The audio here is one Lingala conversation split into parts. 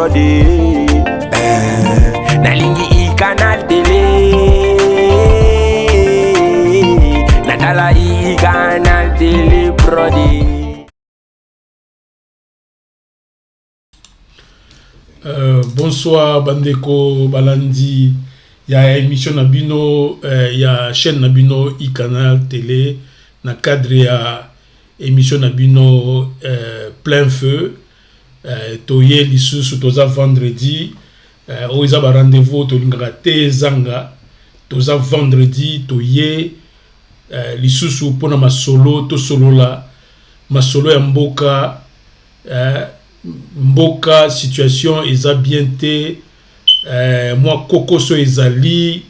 brody. Nalingi canal télé. Natala canal télé brody. Bonsoir Bandeko Balandi. Il y a émission Nabino, il y a chaîne Nabino e-canal télé. Na cadre ya émission Nabino plein feu. Toye lisusu toza vendredi. Oiza ba rendez-vous to lingara te zanga. Toza vendredi toye lisusu pona masolo to solo la masolo ya mboka. Mboka situation eza bien te moi kokoso ezali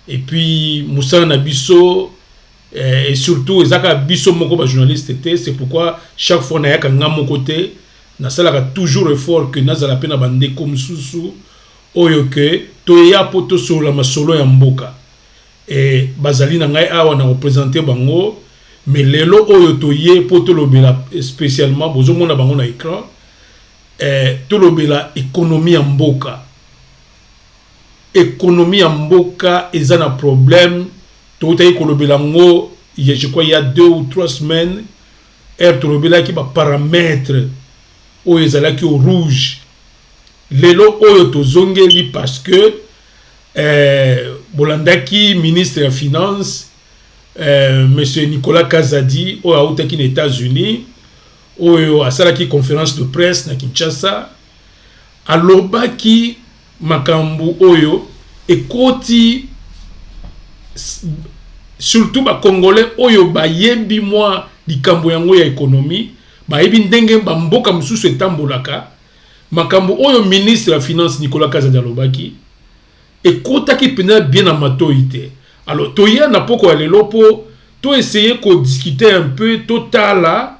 et puis Moussa Nabiso et surtout ezaka biso moko ba journaliste te. C'est pourquoi chaque fois na yaka nga moko te na salaka toujours effort que nazala pe na bande comme susu oyo ke toya poto solo masolo ya mboka et bazali na ngai awa na représenter bango mais lelo oyo toye poto lobela spécialement bozo mona bango na écran. Tout le la économie en mboka. Économie en mboka, ils ont un problème. Tout le ngo, je crois il y a 2 ou 3 semaines, tout le qui va paramètre où ils allaient au rouge. Lelo oyo to zongeli parce que Bolandaki, ministre des Finances, monsieur Nicolas Kazadi, au Aoutaki aux États-Unis. Oyo asalaki conférence de presse na Kinshasa alobaki makambu oyo ekoti surtout ba congolais oyo bayebi mwa likambo yango ya économie bayebi ndenge ba mboka mususu etambolaka makambu oyo ministre la finance Nicolas Kazadi alobaki ekotaki pena bien na matoite. Alors toya na poko ya lelo po to essayer ko discuter un peu totala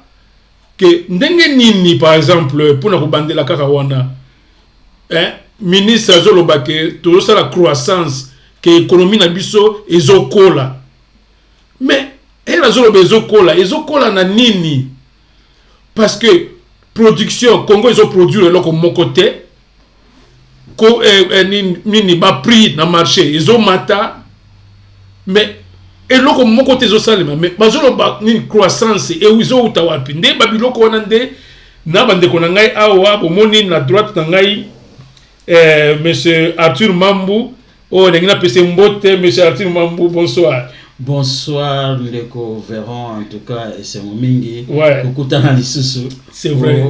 que ndenge nini par exemple pour na kobandela kaka wana ministre azoloba ke to la croissance que économie na biso ezokola mais elle azoloba ezokola na nini parce que production Congo ezo produire loko moko te ko nini ba prix na marché ezo mata mais et loko moko tezo salema mais bazolo ba ni croissance et wizo utawapi nde babiloko wana nde na bandeko na ngai awa bomoni na droite na ngai monsieur Arthur Mambu ndengina pese mbote. Monsieur Arthur Mambu, bonsoir. Bonsoir Leko Véron, en tout cas c'est mon mingi kokutana lisusu c'est vrai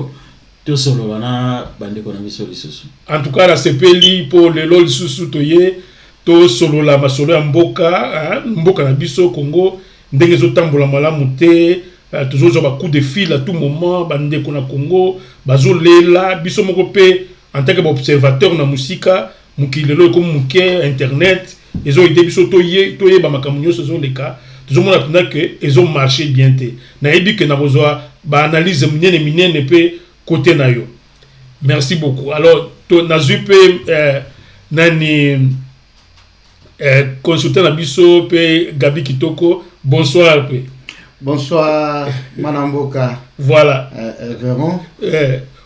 to solo wana bandeko na biso lisusu en tout cas la sepeli pour le lol lisusu toye to solo la masolo ya mboka mboka na biso Congo ndenge zotambola malamu te toujours zo ba coup de fil à tout moment bandeko na Congo bazolela biso moko pe en tant que observateur na musika mukilelo comme muke internet ezo ide biso toye ba makambo nyonso zo leka toujours mona tuna que ezo marché bien te na yebi que na bozwa ba analyse minene pe côté na yo. Merci beaucoup. Alors to na zupe nani consultant na biso pe Gabi Kitoko, bonsoir pe. Bonsoir Manamboka. Voilà. Véron.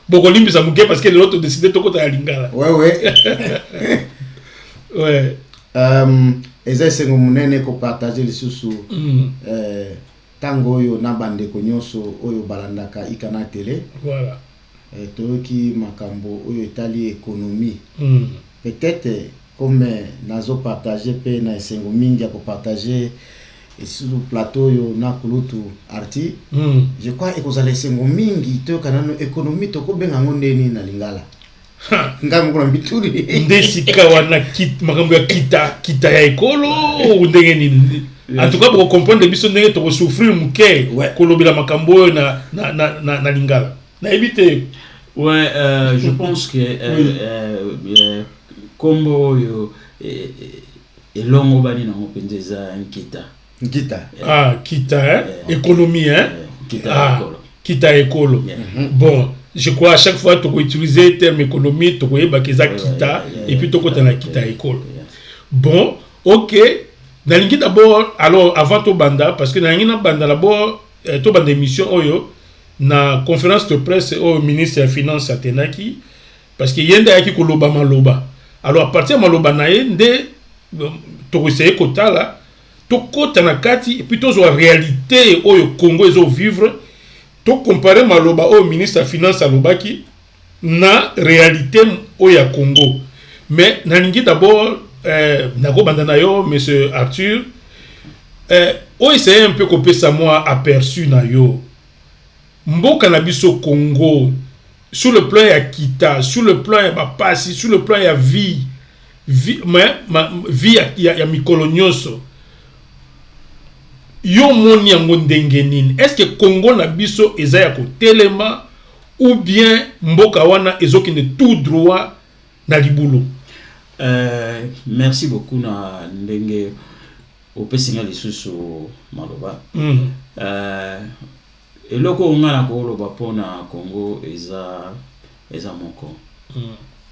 Boko limbi sa muke parce que l'autre décidé toko ta lingala. Ouais. Ouais. Eza sengo munene ko partager lisusu tango oyo na bande ko nyonso oyo balandaka ikana télé. Voilà. Toki makambo oyo etali économie. Peut-être comme nazo partager pe na sengo mingi ko partager sur le plateau yo na kulutu arti je crois ekozala sengo mingi to kanano économie to ko benga ngondeni na lingala ngam kuna mituri ndesika wana kit makambo ya kita ya ekolo ndenge nini en tout cas pour comprendre biso ndenge to souffrir muke kolobela makambo na lingala na éviter. Ouais, je pense que combo yo et longo bani na mopendeza nkita kita économie kita écolo. Bon, je crois à chaque fois tu peux utiliser le terme économie tu peux bakiza kita et puis tu peux na kita écolo. Bon, OK, nalingi d'abord alors avant to banda parce que nalingi na banda d'abord to banda émission oyo na conférence de presse au ministre des Finances Atenaki parce que yende yaki koloba maloba. Alors à partir maloba na ye nde to essayer kotala to kota na kati et puis to zo réalité oyo Congo ezo vivre to comparer maloba au ministre de finance alobaki na réalité oyo Congo. Mais nalingi d'abord nako bandana yo monsieur Arthur essayer un peu kopesa moi aperçu na yo mboka na biso Congo sur le plan ya kita, sur le plan ya bapasi, sur le plan ya vie ya mikolo nyonso yo moni yango ndenge nini. Est-ce que Congo na biso eza ya kotelema ou bien mboka wana ezokende tout droit na libulu? Merci beaucoup na ndenge opesinga lisusu maloba. Eloko ngana ko loba pona Congo eza moko.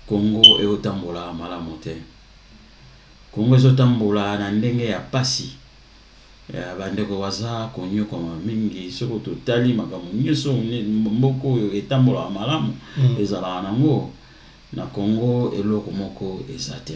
Congo eotambola malamu te. Congo ezotambola na ndenge ya pasi. Bandeko waza konyo koma mingi soko totali makambo nyonso mboko etambola malamu ezala nango na Congo eloko moko ezate.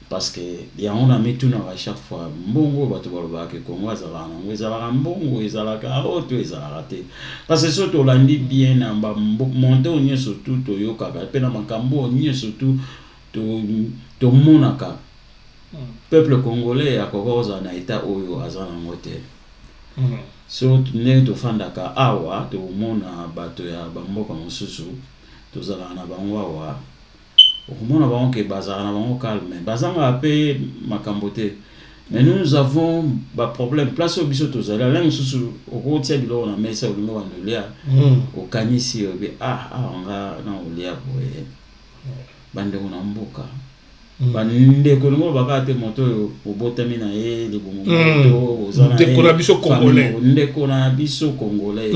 Parce que on a mis tout à chaque fois mbongo bato baloba ke Congo ezala nango ezala mbongo ezala karoto ezala raté. Parce que surtout landi bien na monter nyonso tout toyoka pe na makambo nyonso tout to monaka. Peuple congolais a kokoza na eta oyo azana ngote. So ne to fandaka awa to mona bato ya bamboka mosusu to zala na bangwawa. Okomona bango ke bazala na bango calme. Bazanga pe makambote. Mais nous avons ba problème place au biso to zala la mosusu okotia bilo na mesa olingo wandolia. Okanisi obe on va na olia boye. Bande ona mboka. Bande kolongo bakate moto obotami na ye libumu moto ozana ndeko na biso congolais ndeko na biso congolais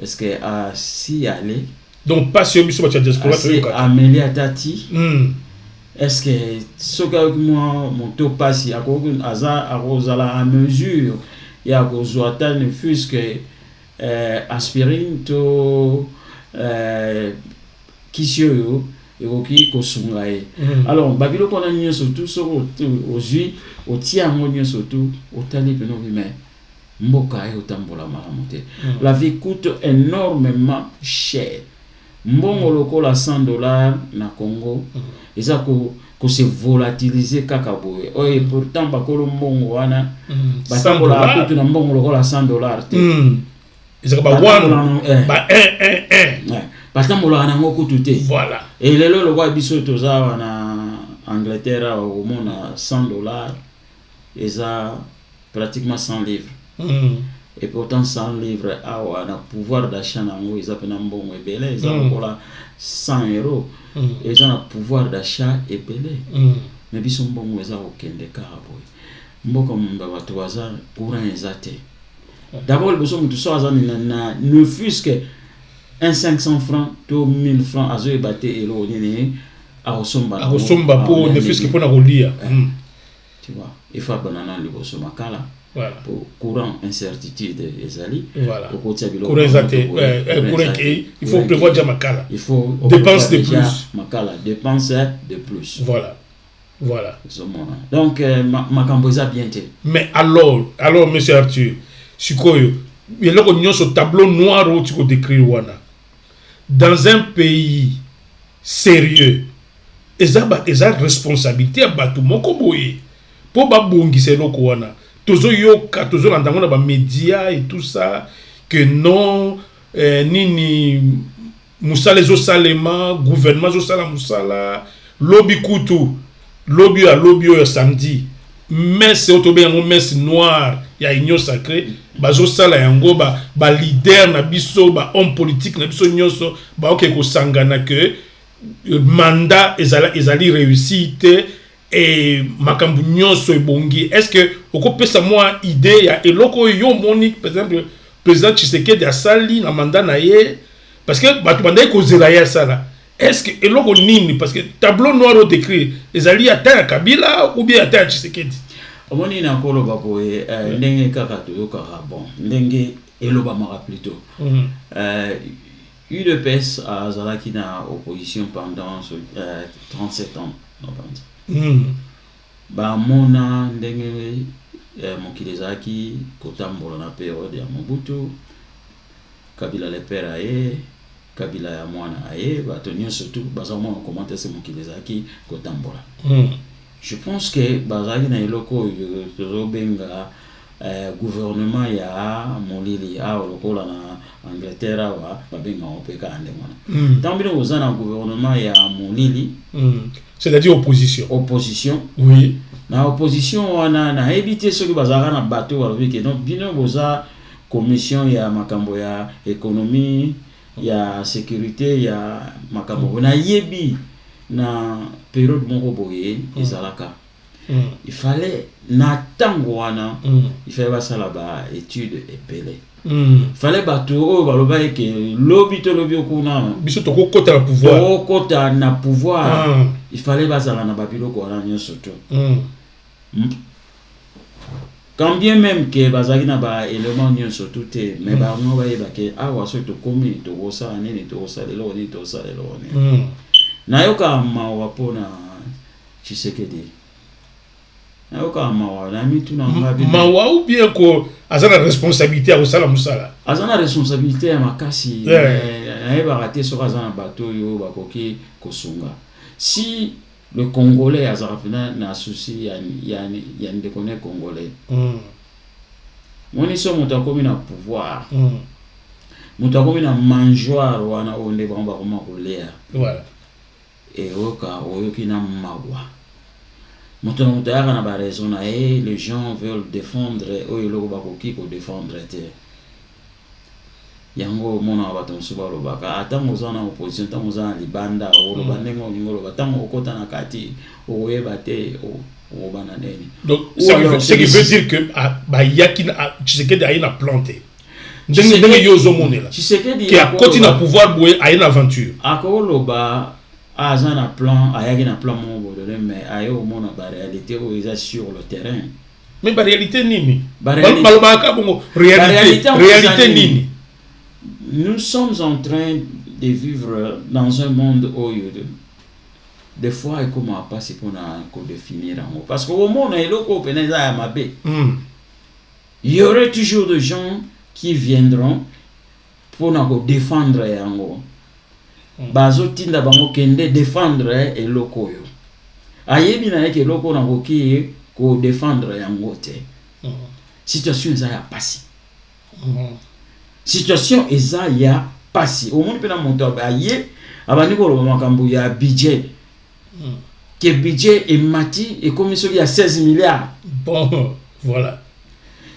est-ce que si aller donc pas sur biso ba diaspora to Amélia Tati est-ce que soka moi moto passe akoko aza arozala à mesure ya kozwata ne fût que aspirine to kisio eroki kosungae. Alors babilo kona nyo surtout so ozui otia ngonyo surtout otali peno mais mboka e otambola malamote. La vie coûte énormément cher. Mbongo lokola $100 na Congo eza ko se volatiliser kaka boye. Et pourtant bakolo mbongo wana batambola akutu na mbongo lokola $100 te. Eza ba one ba batambola na ngoko tuté. Voilà. Et lelo lo kwa biso toza na Angleterre au mona $100 eza pratiquement 100 livres. Et pourtant 100 livres awa na pouvoir d'achat nango eza pena mbongo ebele eza kola 100 euros. Eza na pouvoir d'achat ebele. Mais biso mbongo eza okende karaboy. Mboko mba watu waza courant ezate. D'abord le besoin de ça na ne fût que un 500 francs to 1000 francs azo ebate elo nini akosomba pour ne fût que pour na kolia. Tu vois, il faut banana le bosso makala. Voilà. Pour courant incertitude ezali. Voilà. Courant ezate courant il faut prévoir déjà makala. Il faut dépense de plus. Makala dépense de plus. Voilà. Voilà. Donc makambo eza bien te. Mais alors monsieur Arthur sikoyo il y a un tableau noir où tu peux décrire wana dans un pays sérieux eza responsabilité à batu moko boye po ba bongisa loko wana tozo yoka tozo landango na ba médias et tout ça que non nini musala zo salema gouvernement zo sala musala lobby kutu lobby a lobby au samedi mais c'est autobé un messe noir ya union sacrée bazo sala yango ba leader na biso ba homme politique na biso nyonso ba oké ko sangana que mandat ezali réussite et makambu nyonso ebongi. Est-ce que okopesa moi idée ya eloko yo moni par exemple président Tshisekedi a sali na mandat na ye parce que batu bandai ko zela ya sala. Est-ce que eloko nini parce que tableau noir au décrit ezali ata ya Kabila ou bien ata ya Tshisekedi? Omoni na kolo bakoye ndenge kaka to yoka bon ndenge eloba mara plutôt UDPS a Zalaki na opposition pendant 37 ans. Ba mona ndenge mokili zaki kotambola na période ya Mobutu, Kabila le père aye, Kabila ya mwana aye, bato nyonso tout baza mona commenter ce mokili zaki kotambola. Je pense que bazaki na eloko tozobenga gouvernement ya molili a lokola na Angleterre wa babenga opeka ande mwana. Tambino ozana gouvernement ya molili, c'est-à-dire opposition. Oui. Na opposition wana na éviter ceux qui bazaka na bateau wa que donc bino boza commission ya makambo ya économie ya sécurité ya makambo na yebi na période moko boye ezalaka. Il fallait na tango wana il fallait basala ba étude epele. Il fallait bateau baloba que lobby to lobby okuna biso to kokota na pouvoir. Kokota na pouvoir. Il fallait basala na babilo ko wana nyonso to. Quand bien même que bazaki na ba élément nyonso tout est mais ba no ba yeba que awa so to komi to wosa nini to wosa lelo ni to wosa lelo ni. Na yoka mawa pona Tshisekedi. Na yoka mawa na mitu na ngabi. Mawa ou bien ko azana responsabilité à osala musala. Azana responsabilité ya makasi. Na yeba raté so azana bato yo bakoki kosunga. Si le Congolais a na souci ya ndekone Congolais. Moni so muta komi na pouvoir. Muta komi na mangeoire wana onde ba koma kolea. Voilà. Et oka oyoki na mawa. Muta yaka na ba raison na les gens veulent défendre oyelo ba koki ko défendre te. Yango mona bato msubalo baka atango zana opposition tango zana libanda o bandengo ngolo batango okota na kati oyeba te o bana neni. Donc ce qui veut dire que ba yakina Tshisekedi a une planté. Ndenge yozo monela. Tshisekedi qui a continué à pouvoir boyer a une aventure. Akoloba azana plan ayaki na plan mo bodole mais ayo mona ba réalité o eza sur le terrain. Mais ba réalité nini? Ba réalité nini? Nous sommes en train de vivre dans un monde où des fois il commence à passer pour définir parce qu'au monde il y aurait toujours des gens qui viendront pour défendre yango bazo tinda bango kende défendre et loko yo ayebi na yeke loko na koki ko défendre yango te situation eza ya pasi. Situation eza ya pasi au monde pena monto aye abandi ko makambo ya budget que budget est mati et comme il y a 16 milliards. Bon voilà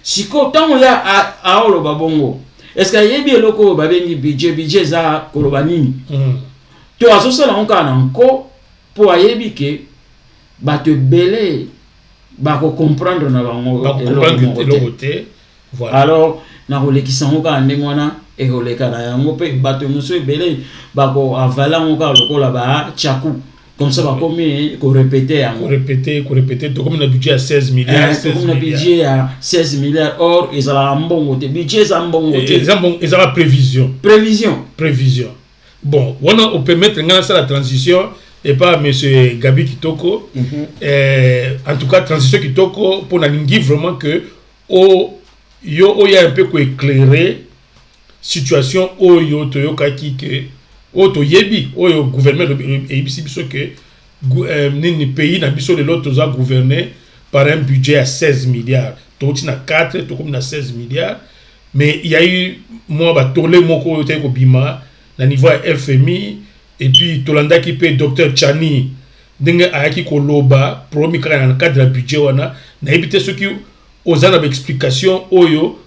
siko tango ya a olo babongo est-ce que yebi eloko babengi budget za koloba nini to azosala onka na nko po ayebi ke bato belé bako comprendre na bango eloko te. Voilà. Alors na kolekisa ka ndengwana e koleka na yango pe bato muso ebele bako avala ngoka lokola ba chaku comme ça ba komi ko répéter to comme na budget à 16 milliards comme na budget à 16 milliards or ezala mbongo te budget za mbongo te ezala prévision. Bon on peut mettre la transition et pas monsieur Gabi Kitoko. En tout cas transition Kitoko pour nalingi vraiment que yo y a un peu ko éclairer situation oyo toyoka que to yebi oyo gouvernement et biso que ni pays na biso de l'autre za gouverné par un budget à 16 milliards to tina 4 to comme na 16 milliards mais il y a eu moi ba tolé moko oyo te ko bima na niveau FMI et puis tolanda qui paye docteur Chani ndenge ayaki ko loba promis kana na cadre de budget wana na éviter ce qui aux ana explication oyo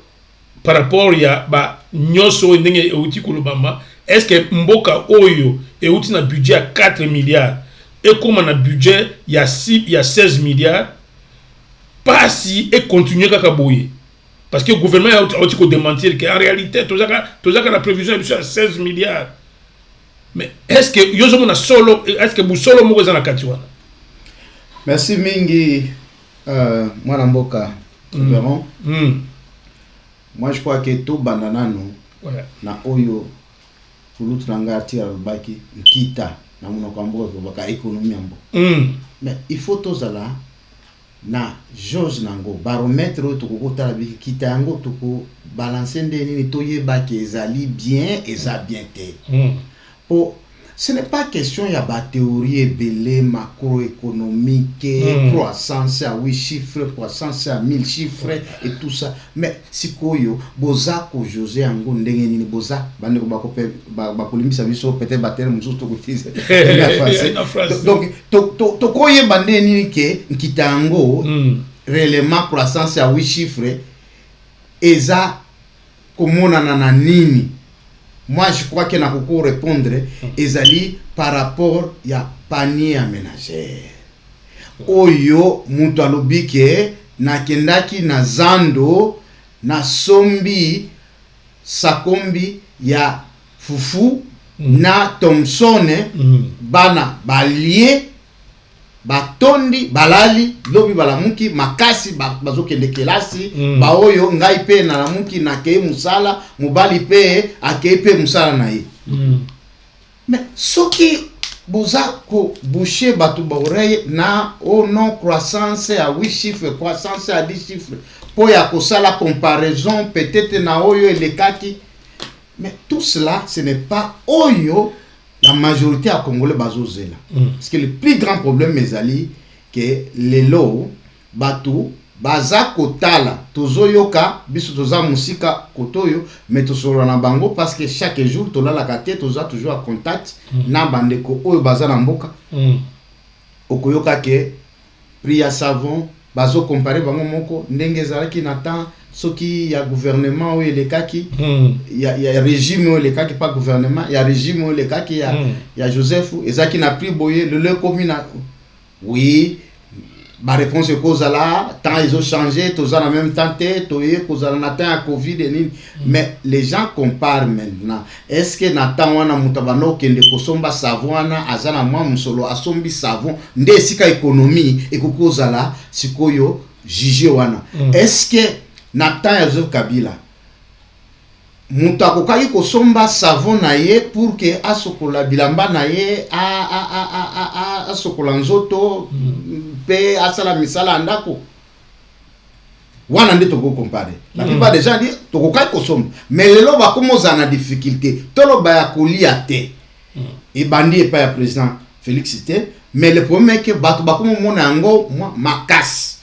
par rapport ya ba nyoso ndenge euti kolobama est-ce que mboka oyo euti na budget à 4 milliards et comme na budget il y a 16 milliards pas si et continuer kaka boye parce que le gouvernement a aussi ko démentir que en réalité tout ça la prévision est à 16 milliards mais est-ce que yozo na solo est-ce que bu solo moko za na kati wana. Merci mingi mwana mboka. Moi je crois que tout bananano na oyo kulutu nanga article alobaki nkita na monoko ya mboka kobaka économie ambo mais il faut tozala na George nango baromètre oyo tokokotala biki kita yango toko balancer nde nini toyebaki ezali bien eza bien te po ce n'est pas question ya ba théorie belé macroéconomique croissance à 8 chiffres croissance à 1000 chiffres et tout ça mais sikoyo boza ko José yango ndenge nini boza bande ko bakolimbisa biso peut-être batere mususu to kotize en français donc to koye bande nini ke nkita yango réellement croissance à 8 chiffres eza komona na nini. Moi, je crois que n'a pas répondre ezali par rapport ya panier à ménagère. Oyo mutu alobike na kendaki na zando na sombi sakombi ya fufu na Thomson bana balie batondi balali lobi balamuki makasi bazokende kelasi baoyo ngai pe na lamuki na kei musala mobali pe akei pe musala na ye mais soki boza ko boucher batu ba oreille na non croissance à 8 chiffres croissance à 10 chiffres po ya ko sala comparaison peut-être na oyo elekaki mais tout cela ce n'est pas oyo la majorité à Congolais bazozela. Parce que le plus grand problème ezali que les lots batu baza kotala tozoyoka biso toza musika kotoyo mais tosolo na bango parce que chaque jour tolala kate toza toujours en contact na bandeko oyo baza na mboka okoyoka ke prix ya savon bazo comparer bango moko ndenge zalaki na temps soki ya gouvernement ou les kaki ya régime ou les kaki pas gouvernement ya régime ou les kaki ya Joseph ezaki na prix boye le commune oui ba réponse cause là temps ils ont changé tous en même temps toye cause na temps à Covid et nini mais les gens comparent maintenant est-ce que na temps wana mutabano kende kosomba savon na azana mwa musolo asombi savon nde sika économie ekokoza la sikoyo jige wana est-ce que Nathan Joseph Kabila mutu akokaki kosomba savon na ye pour que asokola bilamba na ye asokola nzoto pe asala misala ndako wana nde toko comparer la plupart des gens disent tokokaki kosomba mais lelo bakomoza na difficulté toloba ya kolia te ebandi epa ya président Félix Tshisekedi mais le problème est que bato bakomo mona yango makasi.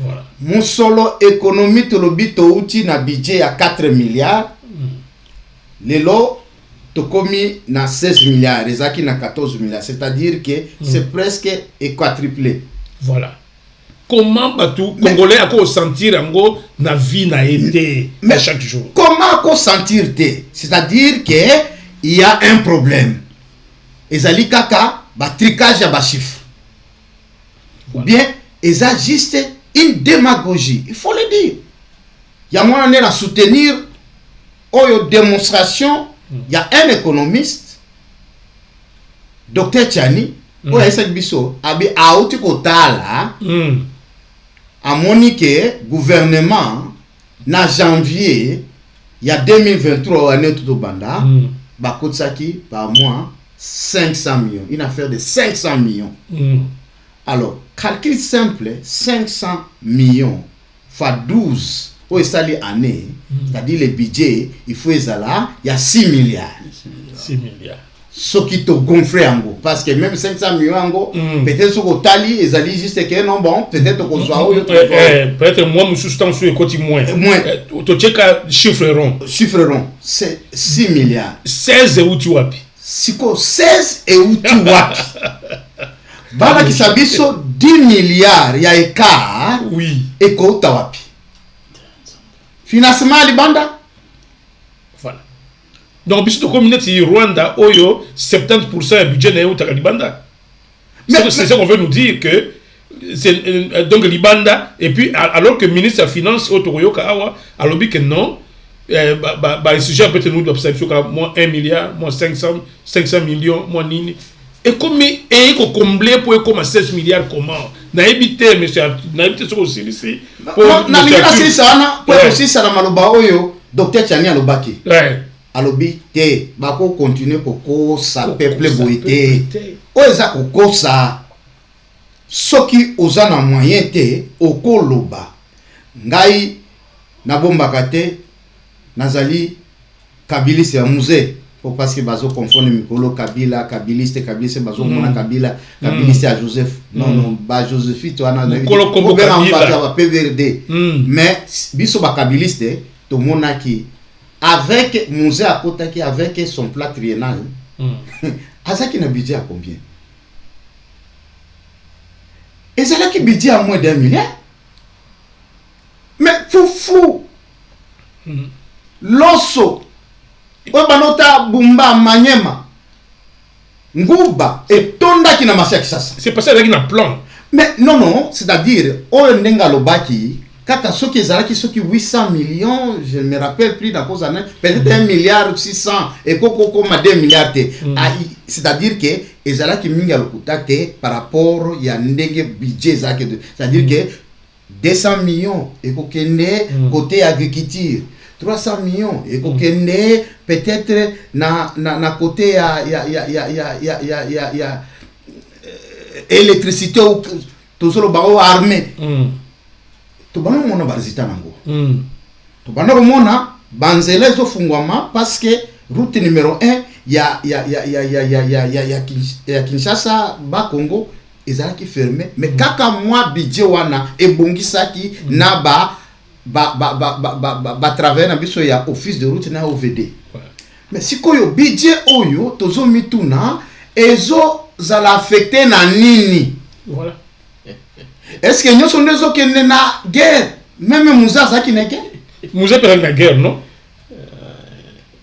Voilà. Mon solo économie tolobito outi na budget à 4 milliards. Lelo tokomi na 16 milliards, rezaki na 14 milliards, c'est-à-dire que c'est presque quadruplé. Voilà. Comment batou congolais ako sentir ango na vie na été chaque jour. Comment ako sentir te? C'est-à-dire que il y a un problème. Ezali kaka ba tricage ya ba chiffre. Ou bien eza juste une démagogie, il faut le dire. Il y a moyen de soutenir une démonstration. Il y a un économiste, Dr Tchani, qui a outi kotala, a moniqué gouvernement na janvier, il y a 2023 année tout au banda, bakotsaki par mois 500 millions, une affaire de 500 millions. Alors, calcul simple, 500 millions fois 12 pour installer année, c'est-à-dire le budget, il faut il y a 6 milliards. 6 milliards. Ce qui te gonfle en gros. Parce que même 500 millions en gros, peut-être ce que tu as dit, juste que non, bon, peut-être qu'on soit peut-être moi, je suis sur le côté moins. Tu check chiffre rond. Chiffre rond, c'est 6 milliards. 16 et où tu wapi? 16 et où tu wapi? Bala kisabiso 10 milliards ya écart. Oui. Eko tawapi. Financement libanda. Voilà. Donc biso communauté Rwanda oyo 70% du budget na utaka libanda. C'est ça qu'on veut nous dire que c'est donc libanda et puis alors que le ministre des Finances Otoroyo Kawa alobi que non le sujet peut-être nous d'observation moins 1 milliard, moins 500 millions, moins nini. Et comme il faut combler pour comme 16 milliards comment na éviter monsieur na éviter ce aussi ici pour na ngina si sana pour aussi ça na maloba oyo docteur Tchani alobaki alobi te bako continuer kokosa peuple boye te oyo eza kokosa soki oza na moyen te okoloba ngai nabombaka te nazali kabiliste ya musée parce que bazo confondre mikolo Kabila kabiliste bazo mona Kabila kabiliste ya Joseph non ba Josephine to ana mikolo kombo Kabila PVRD mais biso ba kabiliste to mona ki avec musée à côté avec son plat triennal azaki na budget à combien et ça là qui budget à moins d'1 milliard mais fou loso obanota bumba manyema nguba etonda ki na masia kisasa c'est passé avec un plan mais non c'est-à-dire o ndenga lobaki kata soki ezalaki soki 800 millions je me rappelle plus dans cause année peut-être 1 milliard 600 et koko ma 2 milliards te c'est-à-dire que ezalaki minga lokuta te par rapport ya ndenge budget zake c'est-à-dire que 200 millions et kokende côté agriculture 300 millions et kokende peut-être na côté ya électricité ou tout ça le baro armée to bana mona bazita nango to bana mona banzele zo fungwama parce que route numéro 1 ya Kinshasa ba Congo ezalaki fermé mais kaka moi budget wana ebongisaki na ba travers na biso ya office de route na OVD mais sikoyo budget oyo tozo mituna ezo zala affecté na nini voilà est-ce que nous sommes des qui n'est na guerre même Moussa ça qui n'est que Moussa peut la guerre non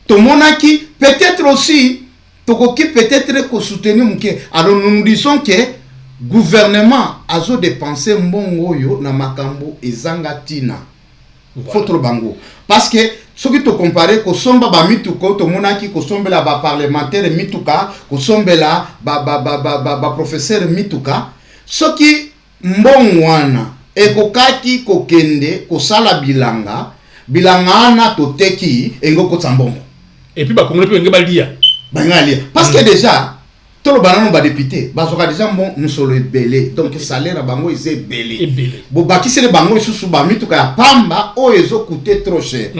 tout monde qui peut-être aussi tokoki peut-être que soutenir muke alors nous disons que gouvernement azo dépenser mbongo yo na makambo ezanga tina faut bango parce que ce qui te comparer ko somba ba mituko to monaki ko sombela ba parlementaire mituka ko sombela ba professeur mituka ce qui mbongwana ekokaki kokende kosala bilanga na toteki engoko tsambongo et puis ba congolais pe ngebalia parce que déjà tout le banano ba député bazoka déjà bon nous sommes belé donc salaire bango est belé bo bakisi le bango susu ba mituka ya pamba o ezo coûter trop cher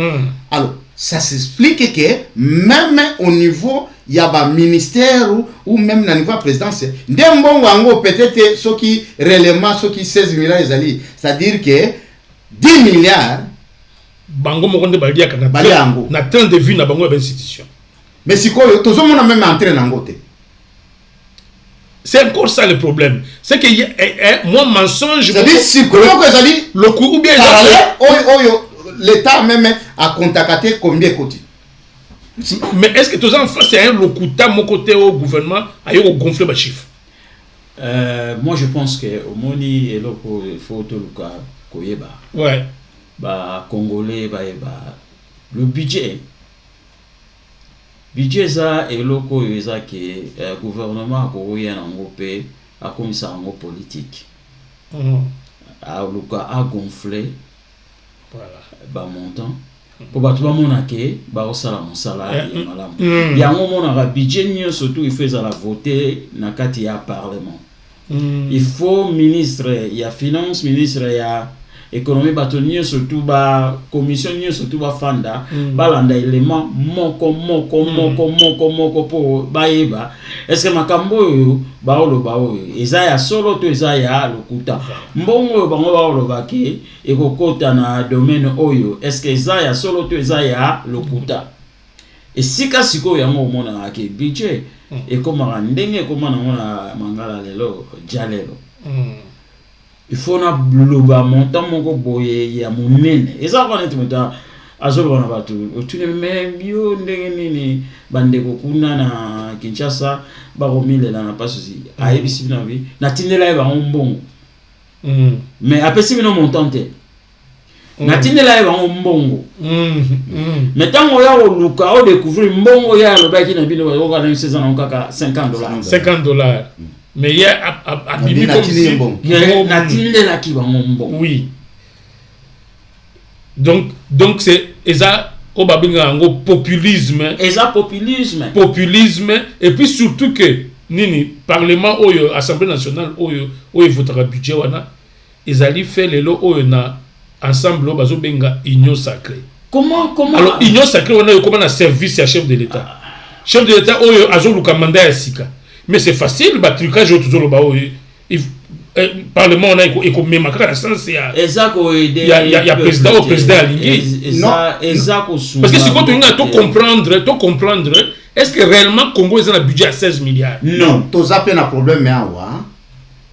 alors ça s'explique que même au niveau il y a un ministère ou même au niveau de la présidence ndembo wango peut-être ce qui réellement ce qui 16 milliards ezali c'est-à-dire que 10 milliards bango mokonde balia kana na temps de vie na bango ba institution mais sikoyo tozo mona même entrer na ngote c'est encore ça le problème c'est que moi mensonge c'est-à-dire sikoyo que ezali le coup ou bien l'État même a contacté combien côté. Mais est-ce que tous en face c'est un locuta mon côté au gouvernement a eu gonfler les chiffres? Moi je pense que au moni et loko faut tout le cas koyeba. Ouais. Bah congolais bah le budget ça et loko ça que gouvernement ko ya ngopé a comme ça en politique. A loka a gonfler. Voilà. Bah montant. Pour battre mon aké, bah au salaire et malam. Ya un moment on budget surtout il fait à la voter na kati ya parlement. Il faut ministre, il y a finance, ministre, il y a économie batonnier surtout ba commission surtout ba fanda ba landa élément moko pour baeba est-ce que makambo yo ba olo ba o ezaya solo to ezaya lokuta mbongo bango ba olo baki ekokota na domaine oyo est-ce que ezaya solo to ezaya lokuta et sika siko ya mo mona ake budget et comment ndenge comment na mangala lelo jalelo il faut na bloba montant moko boye ya munene eza kwa neti muta azolo na batu otune membio ndenge nini bande kokuna na Kinshasa ba romile na pasuzi ayebisi na bi na tindela ba mbongo mais apesi bino montant te na tindela ba mbongo mais tango ya oluka o découvrir mbongo ya lobaki na bino ko kana 16 ans kaka $50 mais il y a à bibi comme si oui donc c'est ça au babinga ngo populisme. Populisme et puis surtout que nini parlement oyo assemblée nationale oyo votera budget wana ils allaient faire les lots oyo na ensemble bazo benga union sacrée. Comment alors union sacrée wana comment na service à chef de l'état. Chef de l'état oyo azo luka mandat ya sika. Mais c'est facile ba trucage autour de ba oyo. Parlement on a éco même à sens il y a président au président aligné. Parce que si quand on a tout comprendre est-ce que réellement Congo est un budget à 16 milliards? Non, tout ça un problème mais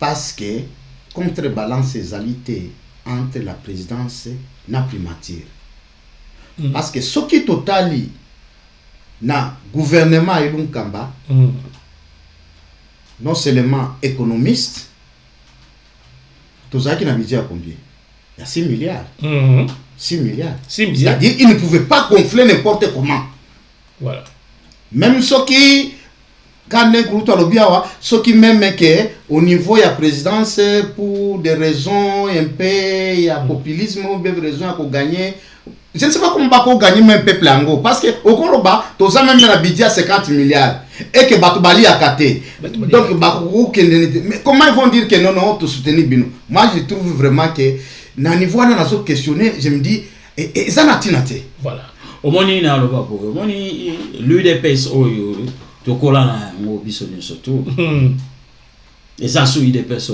parce que contrebalance les alité entre la présidence et la primature. Parce que ce qui totali na gouvernement et l'unkamba non seulement économiste. Tout ça qui n'a budget à combien? Il y a 6 milliards. 6 milliards. C'est-à-dire qu'ils ne pouvaient pas gonfler n'importe comment. Voilà. Même ceux qui, quand ceux qui même au niveau de la présidence, pour des raisons un peu, il y a populisme, ou des raisons pour gagner. Je ne sais pas comment on gagner même peuple ango. Parce que au Koloba, tout ça même la budget à 50 milliards. Et que Batubali a caté. Donc, mais comment ils vont dire que non, tout soutenir Bino? Moi, je trouve vraiment que, dans le niveau de la questionner, je me dis, et ça n'a pas été. Voilà. Au moins, il y a l'UDPS, tu colles là, surtout. Et ça, c'est l'UDPS.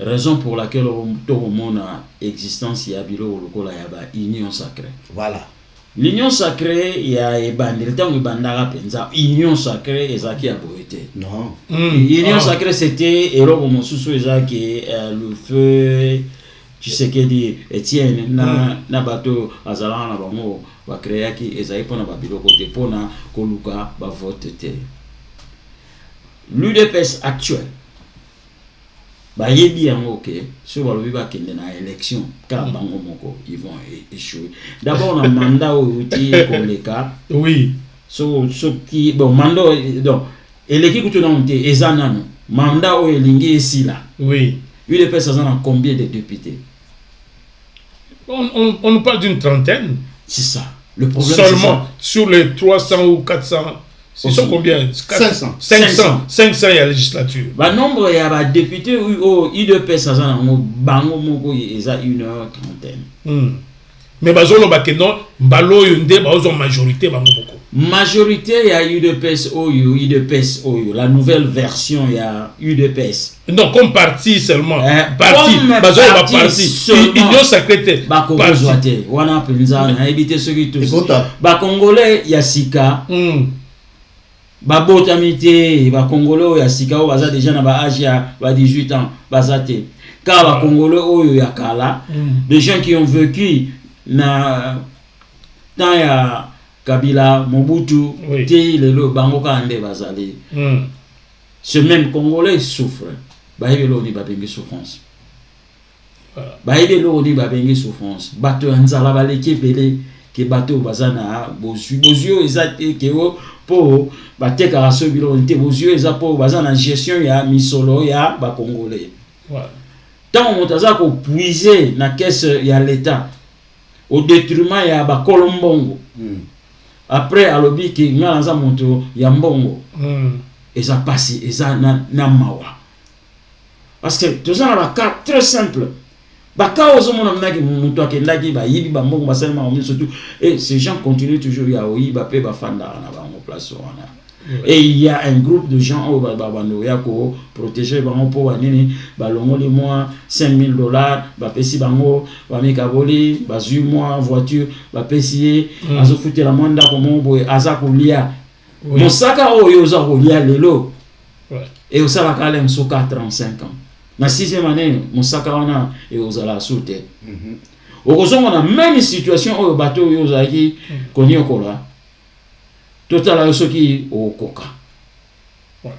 Raison pour laquelle tout le monde a existence, il y a l'union sacrée. Voilà. L'union sacrée, il y a le temps où l'union sacrée est ça qui a été. Non. L'union sacrée, c'était le feu, tu sais qu'il dit Étienne, na bateau, Azala, na bango, va créer qui est pour na babilo côté pour na koluka, va voter. L'UDPS actuel. Bah yebi yango que sur le biba qui est na élection car bango moko ils vont échouer. D'abord on a mandat au outil comme les cas. Oui. Ce qui bon mandat donc et l'équipe que tu as monté ezana mandat au elingi ici là. Oui. UDPS ça en combien de députés? On nous parle d'une trentaine. C'est ça. Le problème seulement sur les 300 ou 400. Ils sont combien? 500. 500 il y a la législature. Bah nombre il y a des députés au IDP ça ça bango moko eza 1h30. Mais bazolo bakeno mbalo yonde bazo majorité bango moko. Majorité il y a UDPS la nouvelle version il y a UDPS. Non comme parti seulement. Parti bazolo ba parti. Union sacrée. Ba Congolais wana penza na éviter ceux qui tous. Ba Congolais ya sika. Babotamité, ba Congolais ya sika o baza déjà na ba âge ya ba 18 ans bazate. Car ba Congolais oyo ya kala, des gens qui ont vécu na temps ya Kabila, Mobutu, te lelo bango ka ande bazali. Ce même Congolais souffre. Ba yebelo ni ba bengi souffrance. Ba yebelo ni ba bengi souffrance. Bato nzala baleki belé ke bato bazana bozio ezate ke o pour bateka raso bilonté vos yeux eza pour bazana gestion ya misolo ya ba Congolais. Voilà. Tant on taza ko puiser na caisse ya l'état au détriment ya ba Kolombongo. Après alobi ki ngala za moto ya mbongo. Eza passi eza na mawa. Parce que tout ça na ba cas très simple. Baka ozomona mnaki mutu akendaki ba yibi ba mbongo basalema omi surtout et ces gens continuent toujours ya oyiba pe ba fanda na ba ngo place wana. Et il y a un groupe de gens au babando ya ko protéger bango po wanini ba longo les mois $5,000 ba pesi bango ba mikaboli ba zu mois voiture ba pesi azo futer la manda ko mombo aza ko lia. Mosaka oyo za ko lia lelo. Et osala kale msoka 35 ans. Na 6e année mosaka wana et ozala soute. Okozonga na même situation au bateau yo zaki konyokola. Total soki okoka. Voilà.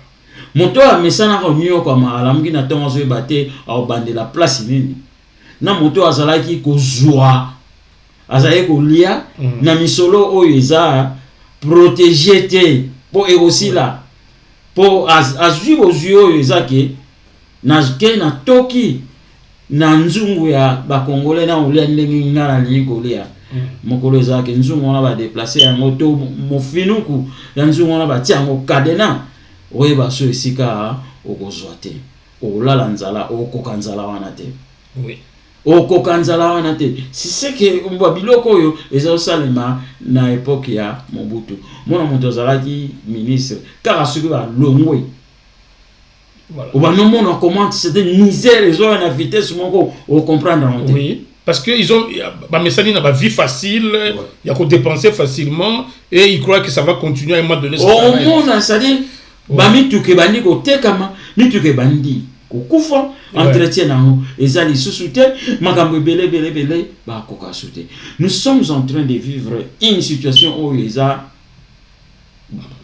Moto a mesana ko nyoko ma alamuki na tongo zo baté au bande la place nini. Na moto azalaki ko joie. Azali ko lia na misolo oyo eza protéger te po et aussi là. Po azui aux yeux ezaki na toki na nzungu ya ba Congolais na olia ndenge ngala li kolia mokolo ezalaki nzungu wana badeplace yango to mofinuku ya nzungu wana batia yango cadena oyeba so esika okozwa te olala nzala okoka nzala wana te okoka nzala wana te si c'est que biloko oyo eza osalema na époque ya Mobutu mona moto azalaki ministre kaka soki balongwe on va nous montrer comment c'était une misère les gens à vitesse on comprendre oui parce que ils ont ba mesani na ba vie facile il y a qu'on dépenser facilement et ils croient que ça va continuer à un moment donné au monde ça dit ba mituke bandi ko tekama mituke bandi ko kufa entretien nango ezali susute makambo belé ba koka sute nous sommes en train de vivre une situation où ils a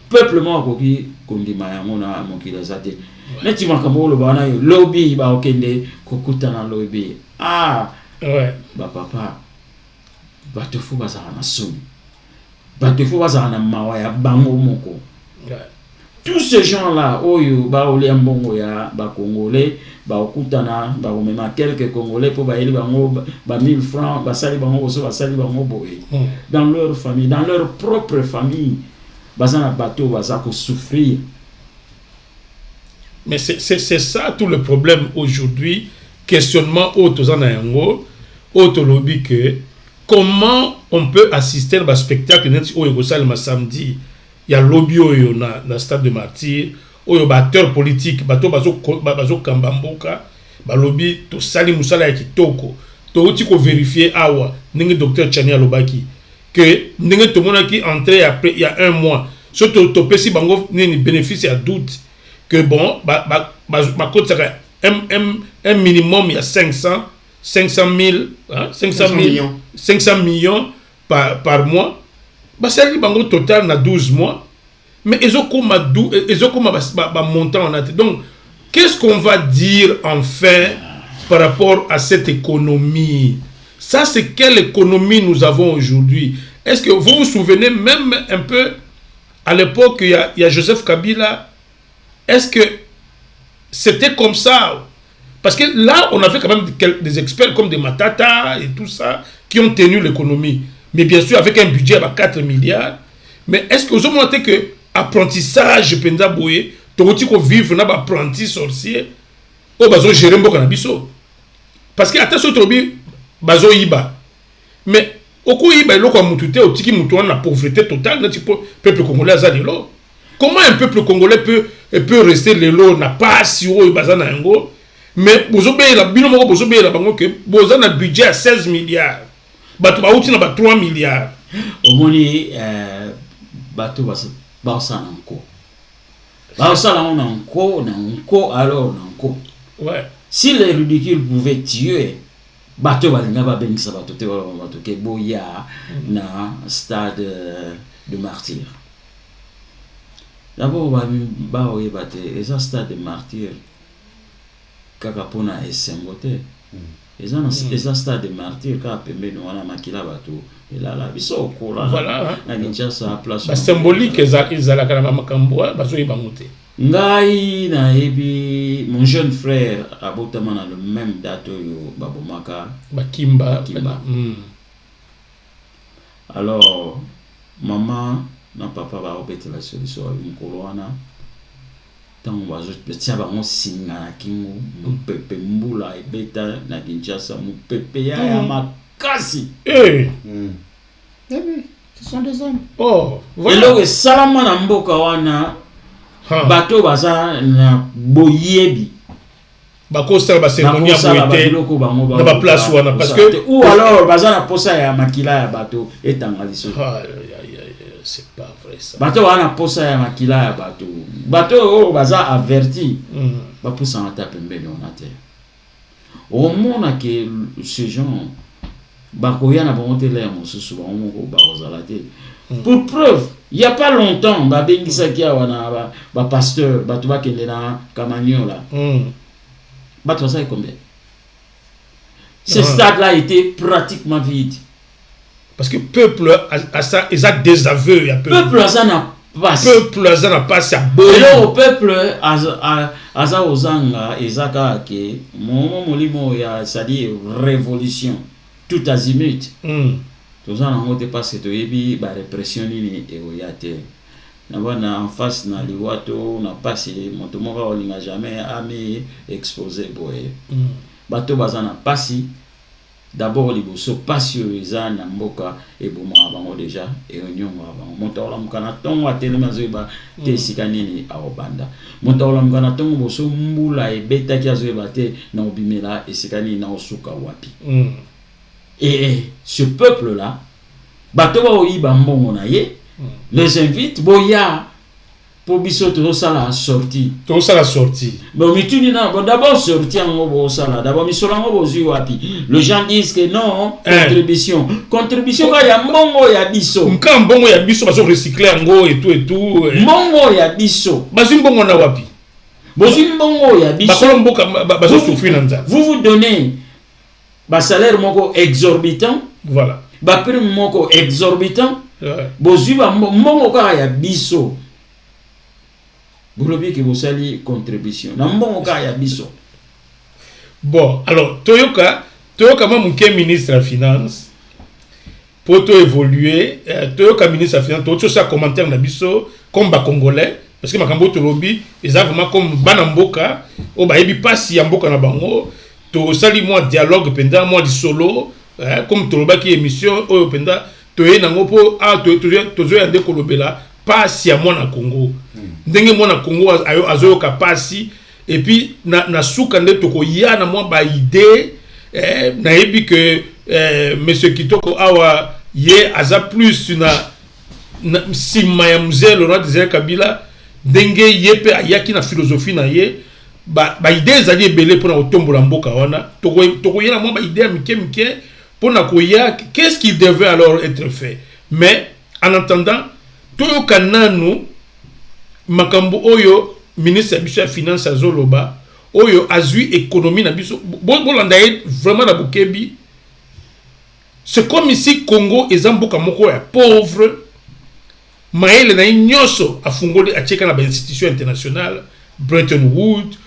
peuplement koki kondima yango na mokila zate neti makambo lo bana yo lobby ba okende kokutana lobby ouais ba papa ba tofu bazana soni ba tofu bazana mawa ya bango moko tous ces gens là oyo ba ole mbongo ya ba congolais ba okutana ba omema quelques congolais pour ba eli bango ba 1000 francs ba sali bango so ba sali bango boye dans leur famille dans leur propre famille bazana bateau bazako souffrir. Mais c'est ça tout le problème aujourd'hui. Questionnement autozanayango, autolobby que comment on peut assister à un spectacle au samedi. Il y a lobby na stade de Martyr, il y a batteur politique, bato bazo kambamboka, ba lobby to sali musala ya kitoko. To uti ko vérifier awa ninge docteur Chania Lobaki que ninge to mona ki entré après il y a un mois. Surtout to pesi bango ni bénéfice à doute. Que bon, un minimum, il y a 500 millions par mois. C'est le total na 12 mois. Mais ils ont comme montant en atteint. Donc, qu'est-ce qu'on va dire enfin par rapport à cette économie? Ça, c'est quelle économie nous avons aujourd'hui? Est-ce que vous vous souvenez même un peu à l'époque, il y a Joseph Kabila? Est-ce que c'était comme ça? Parce que là, on avait quand même des experts comme des Matata et tout ça qui ont tenu l'économie. Mais bien sûr, avec un budget à 4 milliards. Mais est-ce que vous avez montré que apprentissage, Pendaboué, tu peux vivre dans apprenti sorcier, ou bazo gérer un cannabis? Parce que attention, tu bazo iba. Mais au coup, iba, il y a mututé, au tiki mutuan, la pauvreté totale, dans le peuple congolais, ça dit là. Comment un peuple congolais peut rester le lot n'a pas si haut et bazana yango mais bozobe la bino moko bozobe la bango que bozana budget à 16 milliards bato ba uti na ba 3 milliards omoni bato ba sana nko ba sana on nko alors nko ouais si les ridicules pouvaient tuer bato balinga ba bengisa bato te bato ke boya na stade de Martyr. D'abord, les stades de martyrs, Kakapona et Sengote, les stades de martyrs, Kapembe, nous avons makila bateau, et là, biso, voilà, place. Symbolique, ils ont la Makamboa, baso y bamote. Ngai, naebi, mon jeune frère, abotama na le même date, Babomaka, Bakimba. Alors, maman, na papa ba obete la solution mukolo wana tango bazo tia bango singa na kingo mupepe mbula ebeta na Kinshasa mupepe ya makasi ce sont des hommes. Oh voilà. Elo salama na mboka wana bato baza na boyebi bakosa ba cérémonie a boité na ba place wana parce que ou alors baza na posa ya makila ya bato etanga liso. C'est pas vrai ça. Bato wana posa ya makila ya bato. Bato baza averti. Ba posa na tape mbele on a te. Au mona que ces gens bakoya na bonté là mosusu ba moko ba ozalate. Pour preuve, il y a pas longtemps ba bengisa kia wana ba pasteur bato ba kende na Kamanyola. Bato ça est combien? Ce stade là était pratiquement vide. Parce que peuple a ça, ils ont des aveux. Peuple a ça n'a pas. Peuple a ça n'a pas ça. Et là, au peuple a ça aux anga et ça que mon molimo ya c'est-à-dire révolution tout azimut. toza nango te parce que toyebi barépression nini eoya te na bana en face na liwato na pasi moto moko olinga jamais ami exposé boye bato baza na pasi d'abord liboso pasi oyo eza na mboka ebomaka bango déjà eonyongoka bango moto olamuka na ntongo atelemi azoyeba te esika nini aobanda moto olamuka na ntongo boso mbula ebetaki azoyeba te na obimela esika nini na osuka wapi et ce peuple là bato baoyiba mbongo na ye les invite boya pour biso tozosala sortie bon mituni na d'abord sortie yango bosala d'abord misolo yango bozwi wapi les gens disent que non contribution ka ya mbongo ya biso mbongo ya biso bazo recycler yango et tout mbongo ya biso bazwi mbongo na wapi bozwi mbongo ya biso bakolo mboka bazo souffrir na nzala vous donnez ba salaire moko exorbitant voilà ba prime moko exorbitant bozwi ba mbongo ka ya biso bolobi que vous allez contribution na mbongo ka ya biso. Bon alors toyoka mamuke ministre de finance pour to évoluer toyoka ministre de finance to ça commentaire na biso comme ba congolais parce que makambo to lobi exactement comme bana mboka o ba yebi pasi ya mboka na bango to sali moi dialogue pendant moi di solo comme to loba ki émission o penda to ye nango po to zo yande kolobela pasi ya mwana Congo ndenge mwana Congo azoyoka pasi et puis na suka nde tokoya na mwa ba idée na yebi que monsieur Kitoko awa ye aza plus na sima ya mzee Laurent Désiré Kabila ndenge yepe ayaki na philosophie na ye ba idée ezali ebele pona otombola mboka wana tokoya na mwa ba idée mike pona koya qu'est-ce qui devait alors être fait mais en attendant toyoka nanu makambo oyo ministre biso ya finance azoloba oyo azui économie na biso bolanda vraiment na bokebi c'est comme ici Congo ezamboka moko ya pauvre maele na nyoso afungoli acheka na ba institution internationale Bretton Woods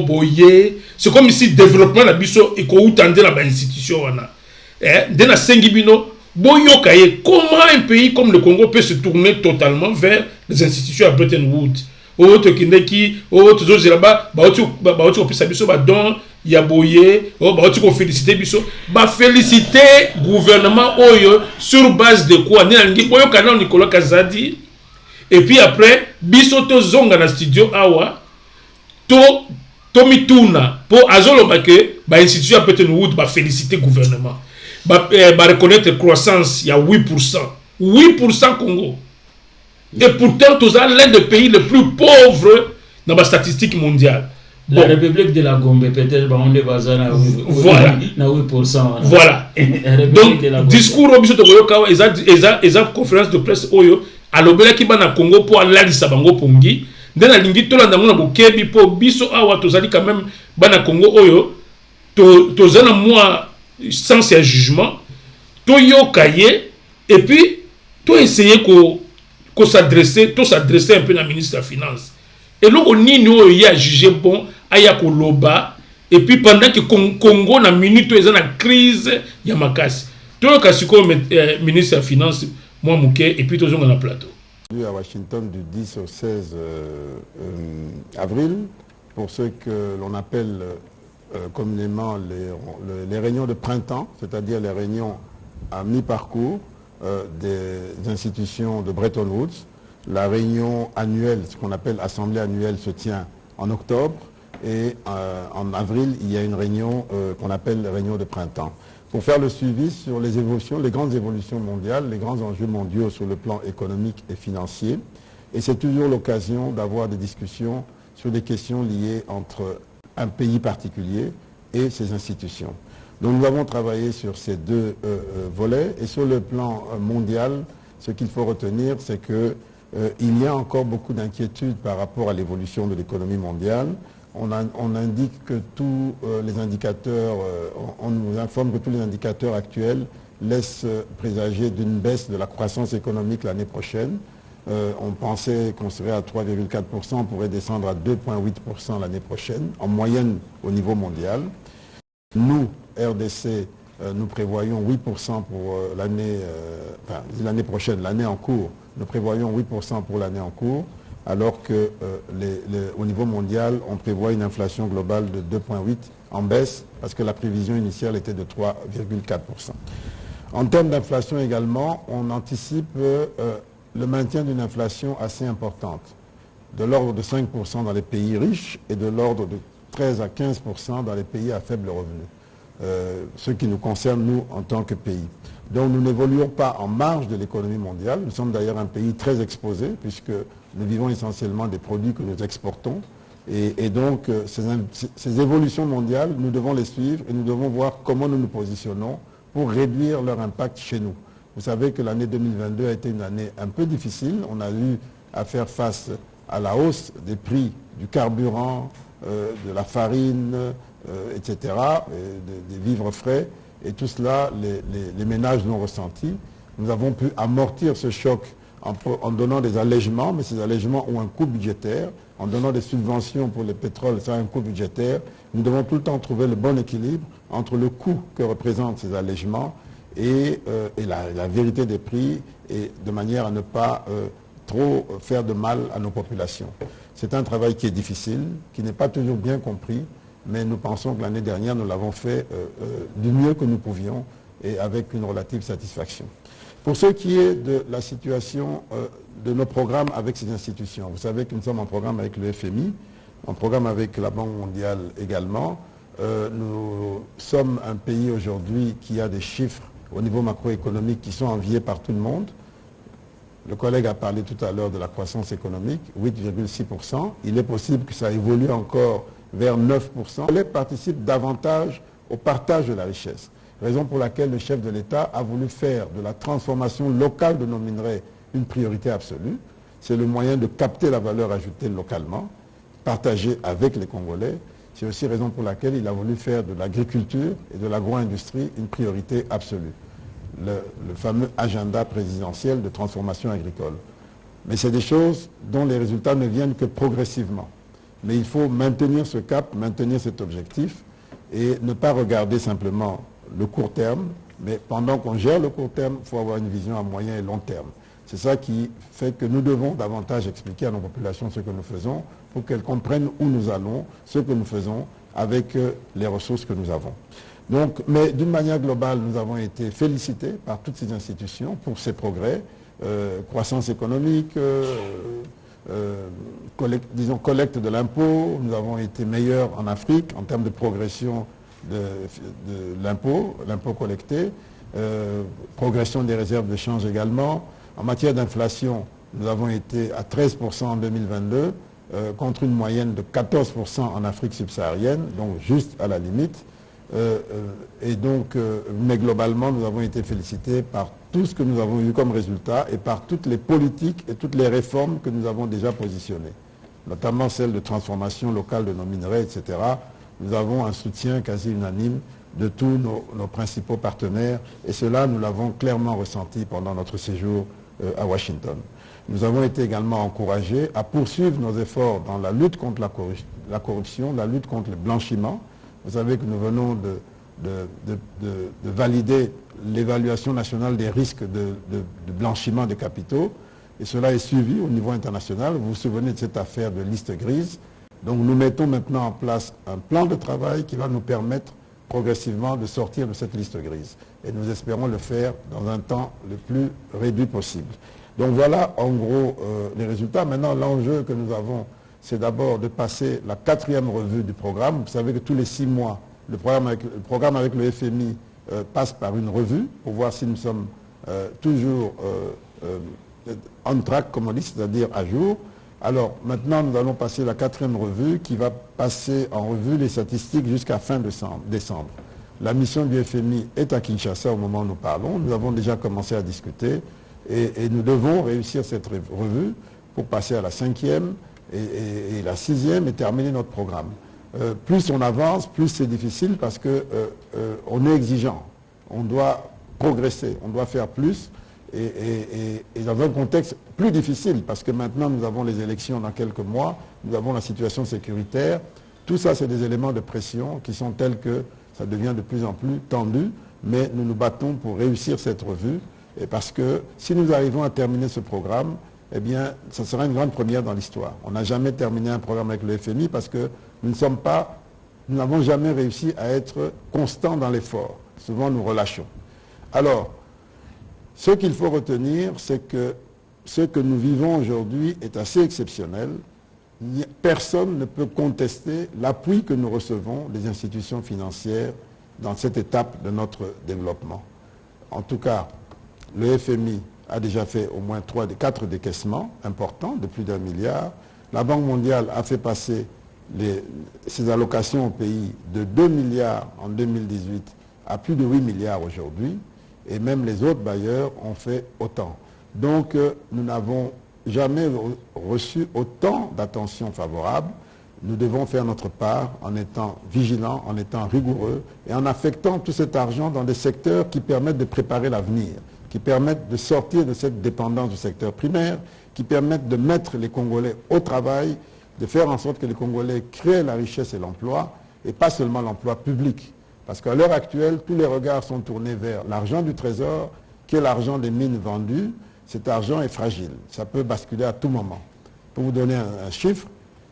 boye c'est comme ici développement na biso eko utande na ba institution wana de na sengi bino boyoka ye comment un pays comme le Congo peut se tourner totalement vers les institutions à Bretton Woods autre kindeki autre choses là-bas ba otu opesa biso ba don ya boye ba otu ko féliciter biso ba féliciter gouvernement oyo sur base de quoi ni ngi boyoka na Nicolas Kazadi et puis après biso to zonga na studio awa to mituna pour azoloba que ba institution à Bretton Woods ba féliciter gouvernement ba reconnaître croissance il y a 8% Congo. Et pourtant, nous sommes l'un des pays les plus pauvres dans la statistique mondiale. Bon. La République de la Gombe, peut-être, on est basé à 8%. Voilà. Donc, discours au Bissot Togoyokawa, ils ont conférence de presse Oyo, à l'obéla qui va na Congo pour aller à Sabango Pongi. Dans la ligne, tout le monde a bokebi pour Bissot Awa, tous allez quand même, na Congo Oyo, tous allez moi, sans ces jugements, Toyo Kaye, et puis, tout essayer qu'on s'adresser un peu à la ministre de la Finance. Et là, on y a jugé bon, aya koloba, et puis pendant que Congo na minute ils ont la crise yamakasi. Tout le cas comme ministre de la Finance, moi Mouké, et puis tous on a plateau. À Washington du 10 au 16 avril, pour ce que l'on appelle communément les réunions de printemps, c'est-à-dire les réunions à mi-parcours des institutions de Bretton Woods. La réunion annuelle, ce qu'on appelle assemblée annuelle, se tient en octobre et en avril, il y a une réunion qu'on appelle la réunion de printemps. Pour faire le suivi sur les évolutions, les grandes évolutions mondiales, les grands enjeux mondiaux sur le plan économique et financier. Et c'est toujours l'occasion d'avoir des discussions sur des questions liées entre un pays particulier et ses institutions. Donc nous avons travaillé sur ces deux volets et sur le plan mondial, ce qu'il faut retenir, c'est qu'il y a encore beaucoup d'inquiétudes par rapport à l'évolution de l'économie mondiale. On indique que tous les indicateurs, on nous informe que tous les indicateurs actuels laissent présager d'une baisse de la croissance économique l'année prochaine. On pensait qu'on serait à 3,4%, on pourrait descendre à 2,8% l'année prochaine, en moyenne au niveau mondial. Nous, RDC, nous prévoyons 8% pour l'année prochaine, l'année en cours. Nous prévoyons 8% pour l'année en cours, alors que au niveau mondial, on prévoit une inflation globale de 2,8% en baisse, parce que la prévision initiale était de 3,4%. En termes d'inflation également, on anticipe le maintien d'une inflation assez importante, de l'ordre de 5% dans les pays riches et de l'ordre de 13 à 15% dans les pays à faible revenu. Ce qui nous concerne, nous, en tant que pays. Donc nous n'évoluons pas en marge de l'économie mondiale. Nous sommes d'ailleurs un pays très exposé, puisque nous vivons essentiellement des produits que nous exportons. Et donc, ces évolutions mondiales, nous devons les suivre et nous devons voir comment nous nous positionnons pour réduire leur impact chez nous. Vous savez que l'année 2022 a été une année un peu difficile. On a eu à faire face à la hausse des prix du carburant, de la farine, etc., des vivres frais. Et tout cela, les ménages l'ont ressenti. Nous avons pu amortir ce choc en donnant des allègements, mais ces allègements ont un coût budgétaire. En donnant des subventions pour le pétrole, ça a un coût budgétaire. Nous devons tout le temps trouver le bon équilibre entre le coût que représentent ces allègements et la vérité des prix, et de manière à ne pas trop faire de mal à nos populations. C'est un travail qui est difficile, qui n'est pas toujours bien compris, mais nous pensons que l'année dernière, nous l'avons fait du mieux que nous pouvions et avec une relative satisfaction. Pour ce qui est de la situation de nos programmes avec ces institutions, vous savez que nous sommes en programme avec le FMI, en programme avec la Banque mondiale également. Nous sommes un pays aujourd'hui qui a des chiffres au niveau macroéconomique qui sont enviés par tout le monde. Le collègue a parlé tout à l'heure de la croissance économique, 8,6%. Il est possible que ça évolue encore vers 9%. Les participent davantage au partage de la richesse. Raison pour laquelle le chef de l'État a voulu faire de la transformation locale de nos minerais une priorité absolue. C'est le moyen de capter la valeur ajoutée localement, partagée avec les Congolais. C'est aussi raison pour laquelle il a voulu faire de l'agriculture et de l'agro-industrie une priorité absolue. Le fameux agenda présidentiel de transformation agricole. Mais c'est des choses dont les résultats ne viennent que progressivement. Mais il faut maintenir ce cap, maintenir cet objectif et ne pas regarder simplement le court terme, mais pendant qu'on gère le court terme, il faut avoir une vision à moyen et long terme. C'est ça qui fait que nous devons davantage expliquer à nos populations ce que nous faisons pour qu'elles comprennent où nous allons, ce que nous faisons avec les ressources que nous avons. Donc, mais d'une manière globale, nous avons été félicités par toutes ces institutions pour ces progrès, croissance économique, collecte de l'impôt. Nous avons été meilleurs en Afrique en termes de progression de l'impôt collecté, progression des réserves de change également. En matière d'inflation, nous avons été à 13% en 2022, contre une moyenne de 14% en Afrique subsaharienne, donc juste à la limite. Mais globalement, nous avons été félicités par tout ce que nous avons eu comme résultat et par toutes les politiques et toutes les réformes que nous avons déjà positionnées, notamment celle de transformation locale de nos minerais, etc. Nous avons un soutien quasi unanime de tous nos principaux partenaires et cela, nous l'avons clairement ressenti pendant notre séjour à Washington. Nous avons été également encouragés à poursuivre nos efforts dans la lutte contre la corruption, la lutte contre le blanchiment. Vous savez que nous venons de valider l'évaluation nationale des risques de blanchiment de capitaux et cela est suivi au niveau international. Vous vous souvenez de cette affaire de liste grise. Donc nous mettons maintenant en place un plan de travail qui va nous permettre progressivement de sortir de cette liste grise. Et nous espérons le faire dans un temps le plus réduit possible. Donc voilà en gros les résultats. Maintenant l'enjeu que nous avons, c'est d'abord de passer la 4e revue du programme. Vous savez que tous les 6 mois, le programme avec le FMI passe par une revue pour voir si nous sommes toujours on track, comme on dit, c'est-à-dire à jour. Alors maintenant, nous allons passer la 4e revue qui va passer en revue les statistiques jusqu'à fin décembre. La mission du FMI est à Kinshasa au moment où nous parlons. Nous avons déjà commencé à discuter et nous devons réussir cette revue pour passer à la 5e et la 6e et terminer notre programme. Plus on avance, plus c'est difficile parce qu'on est exigeant. On doit progresser, on doit faire plus. Et dans un contexte plus difficile, parce que maintenant nous avons les élections dans quelques mois, nous avons la situation sécuritaire, tout ça c'est des éléments de pression qui sont tels que ça devient de plus en plus tendu. mais nous nous battons pour réussir cette revue, et parce que si nous arrivons à terminer ce programme, eh bien, ça sera une grande première dans l'histoire. On n'a jamais terminé un programme avec le FMI parce que nous n'avons jamais réussi à être constants dans l'effort. Souvent, nous relâchons. Alors, ce qu'il faut retenir, c'est que ce que nous vivons aujourd'hui est assez exceptionnel. Personne ne peut contester l'appui que nous recevons des institutions financières dans cette étape de notre développement. En tout cas, le FMI a déjà fait au moins 4 décaissements importants de plus d'1 milliard. La Banque mondiale a fait passer ses allocations au pays de 2 milliards en 2018 à plus de 8 milliards aujourd'hui. Et même les autres bailleurs ont fait autant. Donc, nous n'avons jamais reçu autant d'attention favorable. Nous devons faire notre part en étant vigilants, en étant rigoureux et en affectant tout cet argent dans des secteurs qui permettent de préparer l'avenir, qui permettent de sortir de cette dépendance du secteur primaire, qui permettent de mettre les Congolais au travail, de faire en sorte que les Congolais créent la richesse et l'emploi, et pas seulement l'emploi public. Parce qu'à l'heure actuelle, tous les regards sont tournés vers l'argent du trésor, qui est l'argent des mines vendues. Cet argent est fragile, ça peut basculer à tout moment. Pour vous donner un chiffre,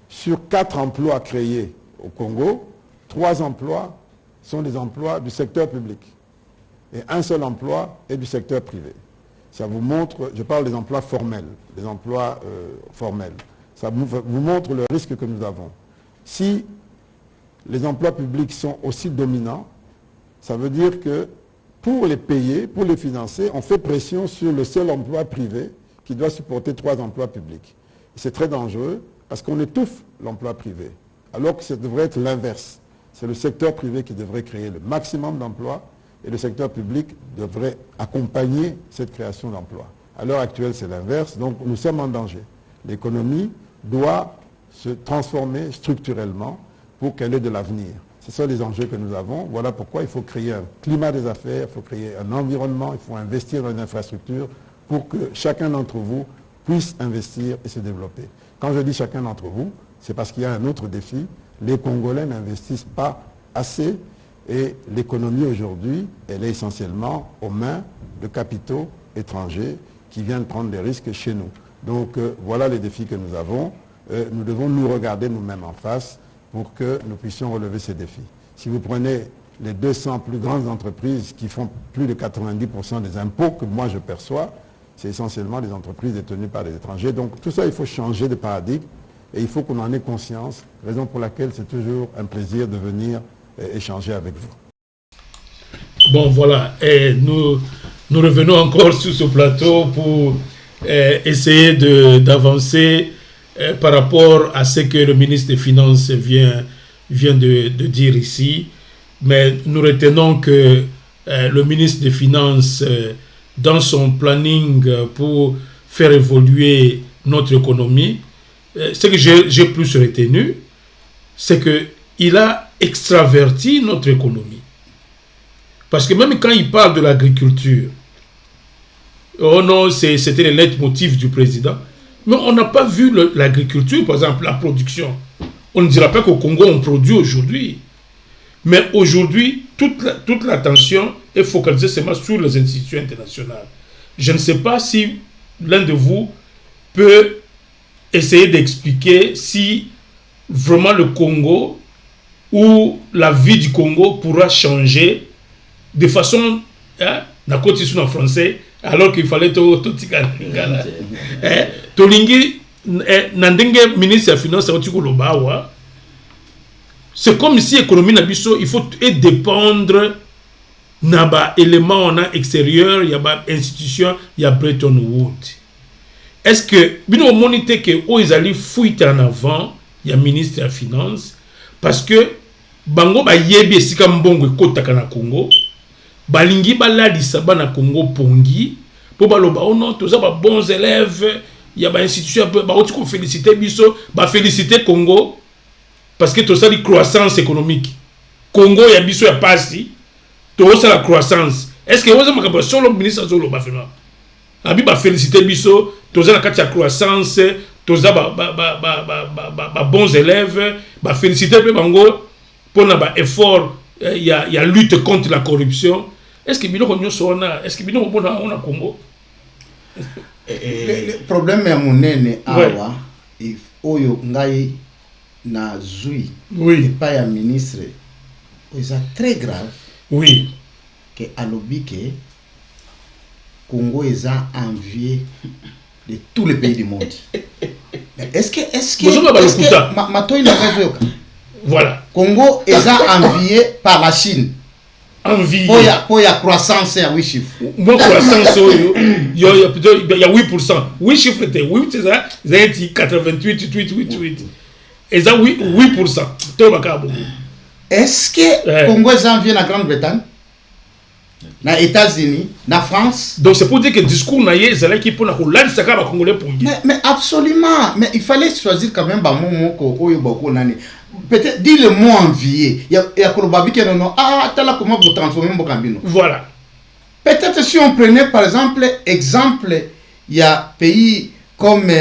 sur 4 emplois créés au Congo, 3 emplois sont des emplois du secteur public. Et un seul emploi est du secteur privé. Ça vous montre, je parle des emplois formels, des emplois formels. Ça vous montre le risque que nous avons. Si les emplois publics sont aussi dominants, ça veut dire que pour les payer, pour les financer, on fait pression sur le seul emploi privé qui doit supporter 3 emplois publics. C'est très dangereux parce qu'on étouffe l'emploi privé, alors que ça devrait être l'inverse. C'est le secteur privé qui devrait créer le maximum d'emplois et le secteur public devrait accompagner cette création d'emplois. À l'heure actuelle, c'est l'inverse, donc nous sommes en danger. L'économie doit se transformer structurellement pour qu'elle ait de l'avenir. Ce sont les enjeux que nous avons. Voilà pourquoi il faut créer un climat des affaires, il faut créer un environnement, il faut investir dans une infrastructure pour que chacun d'entre vous puisse investir et se développer. Quand je dis chacun d'entre vous, c'est parce qu'il y a un autre défi. Les Congolais n'investissent pas assez et l'économie aujourd'hui, elle est essentiellement aux mains de capitaux étrangers qui viennent prendre des risques chez nous. Donc voilà les défis que nous avons. Nous devons nous regarder nous-mêmes en face pour que nous puissions relever ces défis. Si vous prenez les 200 plus grandes entreprises qui font plus de 90% des impôts que moi je perçois, c'est essentiellement des entreprises détenues par des étrangers. Donc tout ça, il faut changer de paradigme et il faut qu'on en ait conscience, raison pour laquelle c'est toujours un plaisir de venir échanger avec vous. Bon, voilà, et nous revenons encore sur ce plateau pour essayer d'avancer par rapport à ce que le ministre des Finances vient de dire ici. Mais nous retenons que le ministre des Finances, dans son planning pour faire évoluer notre économie, ce que j'ai plus retenu, c'est qu'il a extraverti notre économie. Parce que même quand il parle de l'agriculture, oh non, c'était le leitmotiv du président, mais on n'a pas vu l'agriculture, par exemple, la production. On ne dira pas qu'au Congo, on produit aujourd'hui. Mais aujourd'hui, toute l'attention est focalisée seulement sur les institutions internationales. Je ne sais pas si l'un de vous peut essayer d'expliquer si vraiment le Congo ou la vie du Congo pourra changer de façon, na côté en français, alors qu'il fallait totika lingala. Tolingi nandenge ministre des Finances otiko lobawa. C'est comme si l'économie n'a pas, il faut dépendre d'un élément extérieur, il y a une institution, il y a Bretton Woods. Est-ce que, bien au monité que ils allaient fuiter en avant, il y a ministre des Finances, parce que bango ba yebi esika mbongo ekotaka na Congo, balingi balalisa ba na Congo pongi, po baloba oh non, tous ba bons élèves, il y a ba institution ba oti ko féliciter biso, ba féliciter Congo. Parce que tout ça, la croissance économique. Congo, il y a biso ya pasi. Tout ça, la croissance. Est-ce que vous avez une sur le ministre de l'Obafena? Abi ba féliciter biso. Tout ça, la croissance. Tout ça, bons élèves. Ba féliciter le bango pour un effort. Il y a lutte contre la corruption. est-ce que biloko nyonso wana est-ce que biloko bona on a Congo le problème ya monene awa oyo ngai na zui pas ya ministre c'est très grave que alobi que Congo est envié de tous les pays du monde. Est-ce que voilà, Congo est envié par la Chine. Envié. Pour la croissance à 8 chiffres. Moi croissance il y a 8%. 8 chiffres étaient 8 c'est ça, ils ont dit 88. Et ça 8%. Est-ce que Congo est envié la Grande-Bretagne? Na États-Unis, na France. Donc c'est pour dire que le discours naïe c'est là qui pour la Congolais pour mais absolument, mais il fallait choisir quand même ba moko oyo boko nani. Peut-être dire le mot envié. Il y a Kolobabi qui non tala comment vous transformer Mbokambino. Voilà. Peut-être si on prenait par exemple il y a pays comme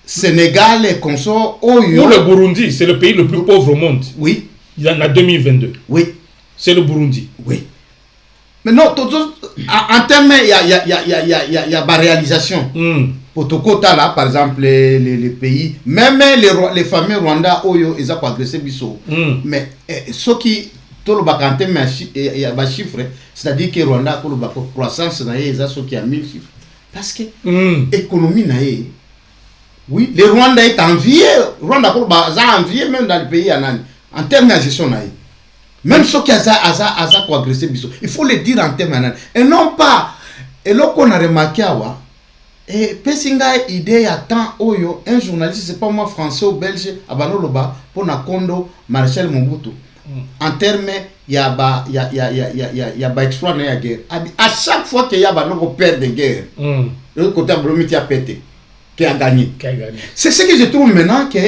Sénégal et Conso oyo. Ou le Burundi, c'est le pays le plus pauvre au monde. Oui. Il y en a 2022. Oui. C'est le Burundi. Oui. Mais non, en termes, il y a ma réalisation. Pour Tokota, là, par exemple, les pays, même les familles Rwanda, ils ont agressé Bisso. Mais ce qui, tout le bac il y a des chiffres, c'est-à-dire que Rwanda, pour la croissance, il y a ce qui a 1000 chiffres. Parce que l'économie, oui, les Rwanda est envié. Rwanda, a envié même dans le pays, en termes de gestion. Même ceux qui ont agressé Bisso, il faut le dire en termes. Et non pas. Et là qu'on a remarqué, et Pessinga idée à temps oyo un journaliste c'est pas moi français ou belge abanoloba pour na kondo Marshal Mobutu. En termes il y a exploit na guerre. À chaque fois qu'il y a banoko père de guerre. Le côté Bromiti a pété qui a gagné. C'est ce que je trouve maintenant que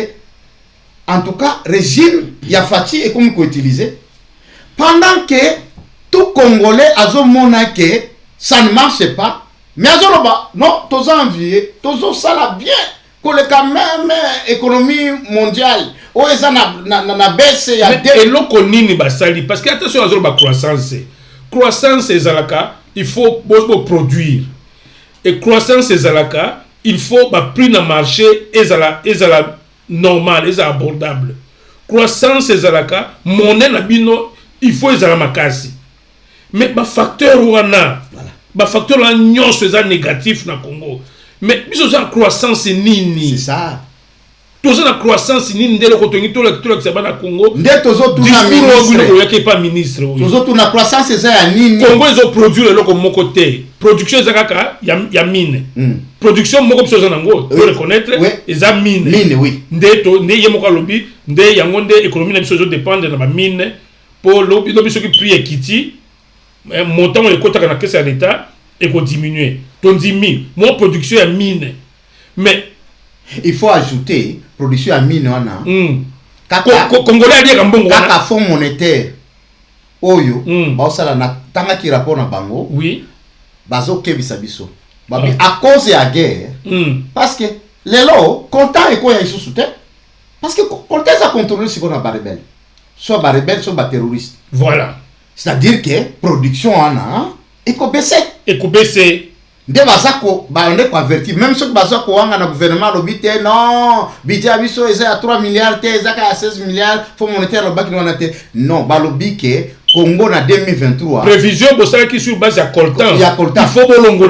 en tout cas régime Yafati est comme qu'on utilisé. Pendant que tout Congolais a mona que ça ne marche pas, mais non, tous enviés, tous ça la bien, que le quand même économie mondiale, où ça na baisse il y a des et l'okonini basali parce que attention à croissance et zalaka, il faut produire et croissance et zalaka, il faut prix dans marché et zala normal et abordable. Croissance et zalaka, monnaie na bino il faut les makasi. Mais le facteur wana, le facteur là c'est négatif na Congo. Mais biso za croissance nini? C'est ça. Tout ça la croissance nini ndelo kotongi tout le que na Congo. Ndé tozo tout na ministre. Qui pas ministre. Tozo tout na croissance ça ya nini? Congo ils ont produit le loko mon côté. Production za kaka ya mine. Production moko biso za nango, tu reconnaître za mine. Mine oui. Ndé to ndé yemo ka lobi, ndé yango ndé économie na biso zo dépendre na ba mine. Pour l'objet qui prix equity, montant les quotas dans la caisse à l'État et qu'on diminue. On diminue. Mon production est mine. Mais il faut ajouter production à mine. Congolais a dit kaka fonds monétaire. Oyo, baosala na tanga ki rapport na bango. Oui. Bazo kebisa biso. Babi à cause de la guerre. Parce que les lots content et quoi ils sont soutien. Parce que quand ils ont contrôlé ce qu'on a rebelle. Soit par rebelle, soit par terroriste. Voilà. C'est-à-dire que production en a et qu'on baisse. Des bazako, on est converti. Même ceux qui bazako ont un gouvernement le bité non, budget abisso est à 3 milliards, t'es à 16 milliards, faut monétaire le bac non, balobi que Congo en 2023. Prévision pour ça qui sur base à coltan. Il y a coltan. Il faut bolongo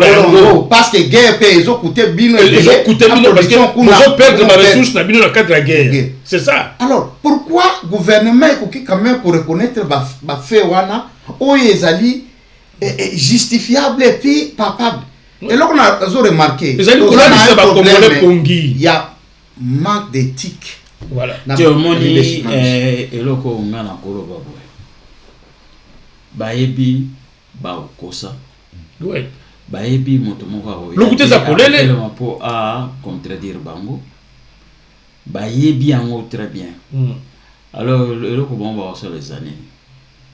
parce que guerre paye, ils ont coûté bino. Ils ont coûté bino parce que ils ont perdu ma ressource dans le cadre de la guerre. C'est ça. Alors, pourquoi le gouvernement est quand même pour reconnaître ma fait wana, oyezali justifiable et puis papable. Et là, on a remarqué, il y a manque d'éthique. Voilà. Baebi baokosa ouais baebi moto moko lokuté za polele pour a contredire bango baebi yango très bien. Alors le ko bon ba sur les années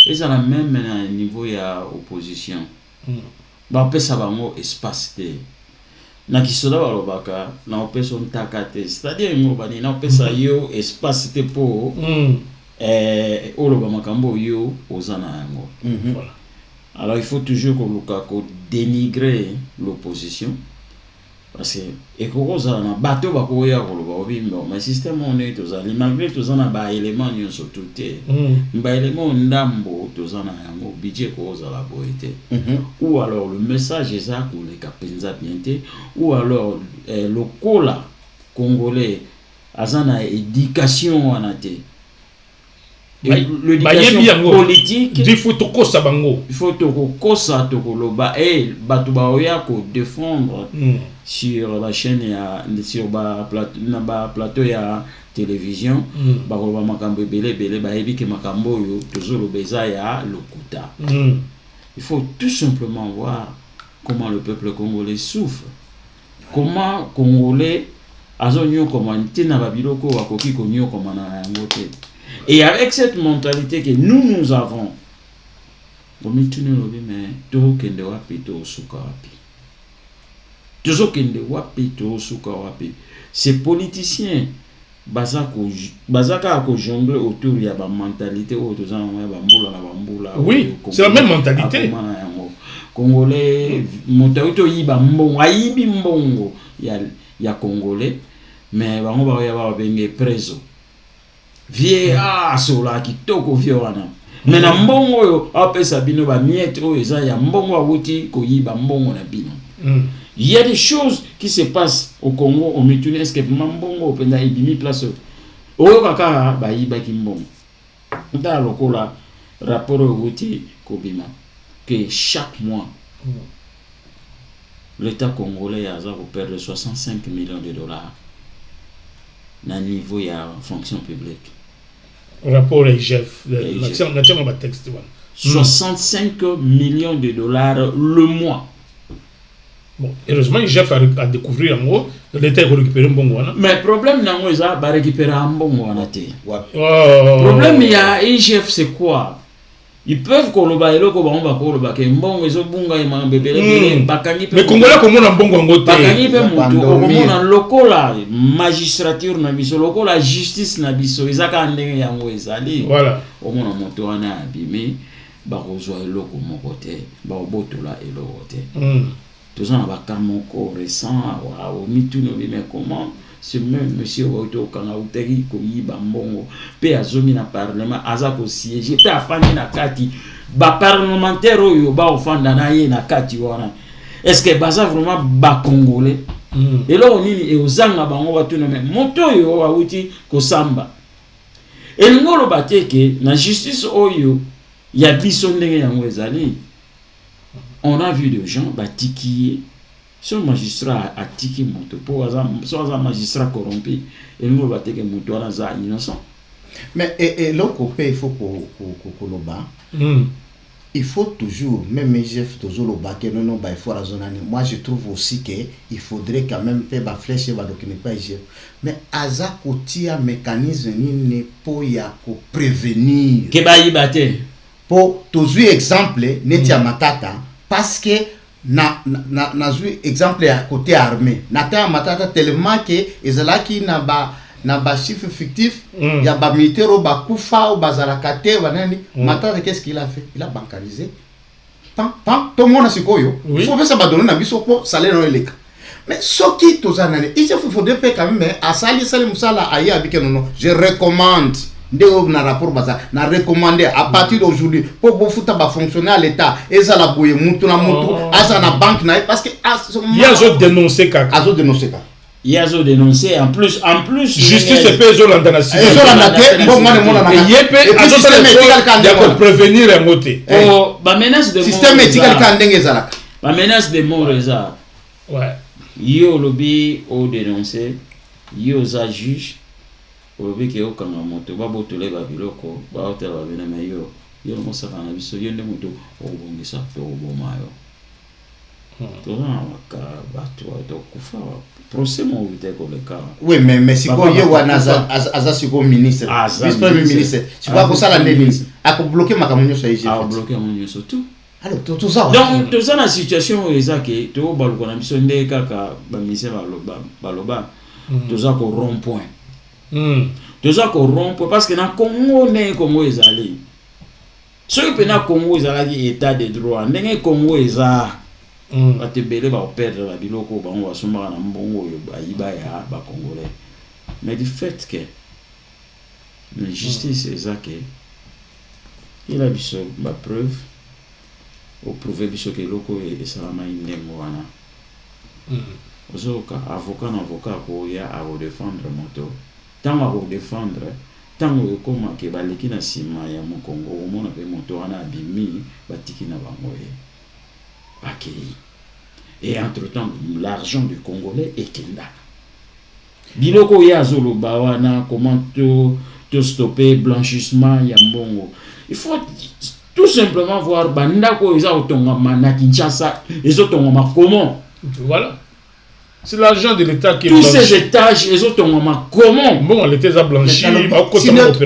et ça la même niveau ya opposition ba pesa bango espace te na kisoda balobaka na opesa ntakate c'est-à-dire ngo bani na opesa yo espace te pour oloba makambo yo ozana yango. Voilà. Alors il faut toujours qu'on dénigrer l'opposition. Parce que et qu'on a un bateau bakoya mais système on est tous ali malgré tous on a ba élément nous surtout ba élément ndambo tous on a un budget qu'on a la boité ou alors le message est ça pour les capenza bienté ou alors le cola congolais azana éducation en até l'éducation politique il faut to kosa bango il faut to kosa to koloba et batu ba oya ko défendre sur la chaîne sur plateau ya télévision bakoloba makambo ebele bayebi ke makambo yo tozolo beza ya lokuta. Il faut tout simplement voir comment le peuple congolais souffre, comment congolais azonyo commenter na babiloko wakoki konyo komana yango te. Et avec cette mentalité que nous avons, ces politiciens, bazaka ko jongler autour de la mentalité. Oui, c'est la même mentalité. Congolais, motaito yiba mbongo, ayibi mbongo ya congolais, mais bango ba ya ba benge preso. Vie sola kitoko vie wana mais na mbongo yo apesa bino ba miette o eza ya mbongo awuti ko yiba mbongo na bino. Il y a des choses qui se passent au Congo au Mituni, est-ce que mbongo penda ibimi place oyo kaka ba yiba ki mbongo nda lokola rapport awuti ko bima que chaque mois l'État congolais a perdre 65 millions de dollars na niveau ya fonction publique. Rapport IGF, l'action texte. 65 millions de dollars le mois. Bon, heureusement, IGF a découvert en gros, l'État a récupéré un bon mois. Mais le problème, c'est qu'il va récupérer un bon mois. Le problème, il y a IGF, c'est quoi? Ils peuvent koloba eloko ba on va koloba ke mbongo ezo bunga ima bebele bakangi pe mais congolais comme on a mbongo ngote bakangi pe mutu comme on lokola magistrature na biso lokola justice na biso ezaka ndenge yango ezali voilà omona moto wana abimi ba kozwa eloko mokote ba obotola eloko te tous en ba kamoko récent wa o mituno bime comment ce même monsieur Oto Kangauteri koyi bambongo pe azomi na parlement azako siéger pe afani na kati ba parlementaire oyo ba ofanda na ye na kati wana est-ce que baza vraiment ba congolais et là on nini e ozanga bango batuna mais moto yo awuti ko samba et ngolo bateke na justice oyo ya biso ndenge yango ezali on a vu des gens batiki. Si un magistrat a tiqué mon pour un magistrat corrompu, et nous va dire que mon toit est innocent. Mais et l'autre côté, il faut qu'on le bat. Il faut toujours, même Jeff toujours le baquet, non, il faut raisonner. Moi, je trouve aussi qu'il faudrait quand même faire la flèche, donc il n'est pas Jeff. Mais Aza côté un mécanisme n'est pas pour prévenir. Que bayi bate. Pour toujours exemple, netia matata, parce que na exemple à côté armé nata matata tellement que ezalaki na ba chiffre fictif ya ba militaire au ba kufa au bazalakate banani matata qu'est-ce qu'il a fait? Il a bancarisé tout le monde sikoyo il faut faire ça ba donner na biso pour salaire no eleka mais ce qui tozanane il faudrait faire quand même à sali musala ayi abike non je recommande ndeo na rapport baza na recommander à partir d'aujourd'hui pour bofuta ba fonctionner à l'état et ça la boye mutu na mutu asa na banque na parce que il y a zo dénoncer kaka azo dénoncer kaka il y a zo dénoncer en plus justice et pe zo landa na si zo landa te bon mane mona na yepe azo tele prévenir un côté oh ba menace de système éthique ka ndenge zalaka ba menace de mort eza ouais yo lobby au dénoncer yo za juge obi ke okanga moto babotole ba biloko ba hotel ba bina meyo yo mo saka na biso yende moto obongisa pe oboma yo to na ka bato to kufa procès mo vite ko le ka oui mais si ko yo wana aza siko ministre vice premier ministre si ko ko sala ndeni ako bloquer makamunyo so yije a bloquer amunyo so tout alors tout ça donc to ça na situation ezake to baluko na biso nde kaka ba mise baloba to za ko rond point. Déjà qu'on rompt parce que dans Congo n'est Congo ezali. soki pena Congo ezalaki état de droit ndenge Congo eza bato ebele baoperdre na biloko bango basombaka na mbongo oyo bayiba ya bacongolais mais du fait que la justice eza ke ila biso bapreuve oprouve biso ke eloko esalamai ndenge wana ozoka avocat na avocat koya akodefendre moto ntango akodefendre ntango ekoma ke baleki na nsima ya mokongo omona mpe moto wana abimi batiki na bango ye bakei et entre-temps l'argent du Congolais ekenda biloko oyo azoloba wana comment to stopper blanchissement ya mbongo il faut tout simplement voir bandako eza otongama na Kinshasa ezotongama comment voilà. C'est l'argent de l'État qui est tous blanchi. ces étages ezotongama comment Bon, l'État a blanchi, si notre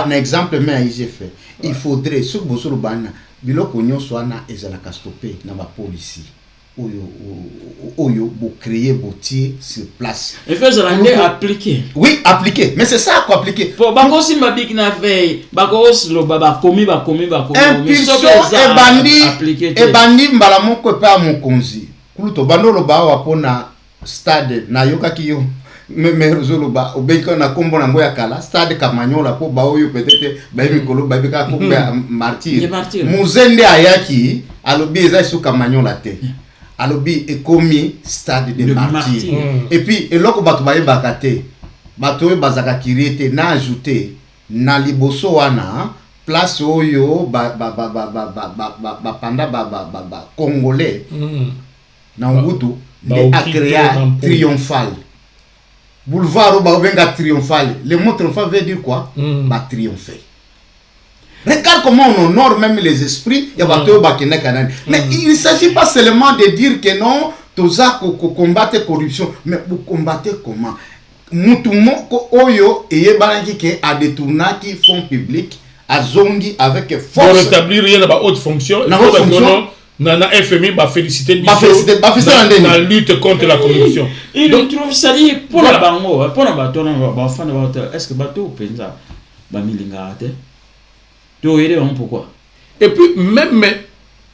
un exemple mais j'ai fait il faudrait ce que vous bana biloko nyonso wana ezalaka stoppé na ba police oyo bo créer botier sur place et fait ça appliquer oui appliquer mais c'est ça quoi appliquer pour bakosi mabik na veille bakosi lo baba komi impulsion et bandi mbala moko pa mokonzi kuluto bandolo ba wapona stade na yokaki yo mais zoloba obeka na kombo na mboya kala stade Kamanyola po ba oyo peut-être ba mikolo ba beka ko martyr muzende ayaki alobi eza su Kamanyola te alobi ekomi stade de martyr et puis eloko bato ba yebaka te bato bazaka kirete na ajouter na liboso wana place oyo ba panda ba congolais na ngutu les acréa triomphal boulevard ba benga triomphal le mot triomphal veut dire quoi ba triompher. Regarde comment on honore même les esprits ya bato ba kena kanani mais il ne s'agit pas seulement de dire que non toza ko combattre corruption mais pour combattre comment mutu moko oyo eyebanaki ke a détournaki fonds publics azongi avec force pour rétablir rien ba haute fonction na FMI ba féliciter la lutte contre la corruption. Il trouve ça dit pour la bango pour la bato na ba fan ba est-ce que bato penza ba milinga te to yede on pourquoi et puis même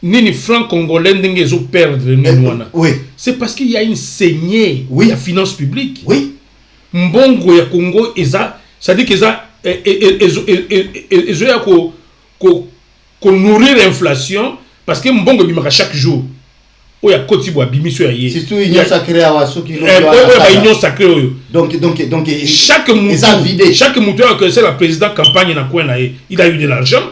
nini franc congolais ndenge zo perdre nous oui c'est parce qu'il y a une saignée oui la finance publique oui mbongo ya Congo eza ça dit que ça ezo ya ko nourrir l'inflation parce que mbongo bimaka chaque jour oya koti bo bimiso ya ye surtout union sacrée à wasoki union sacrée donc chaque mouton que c'est la président campagne na coin na il a eu de l'argent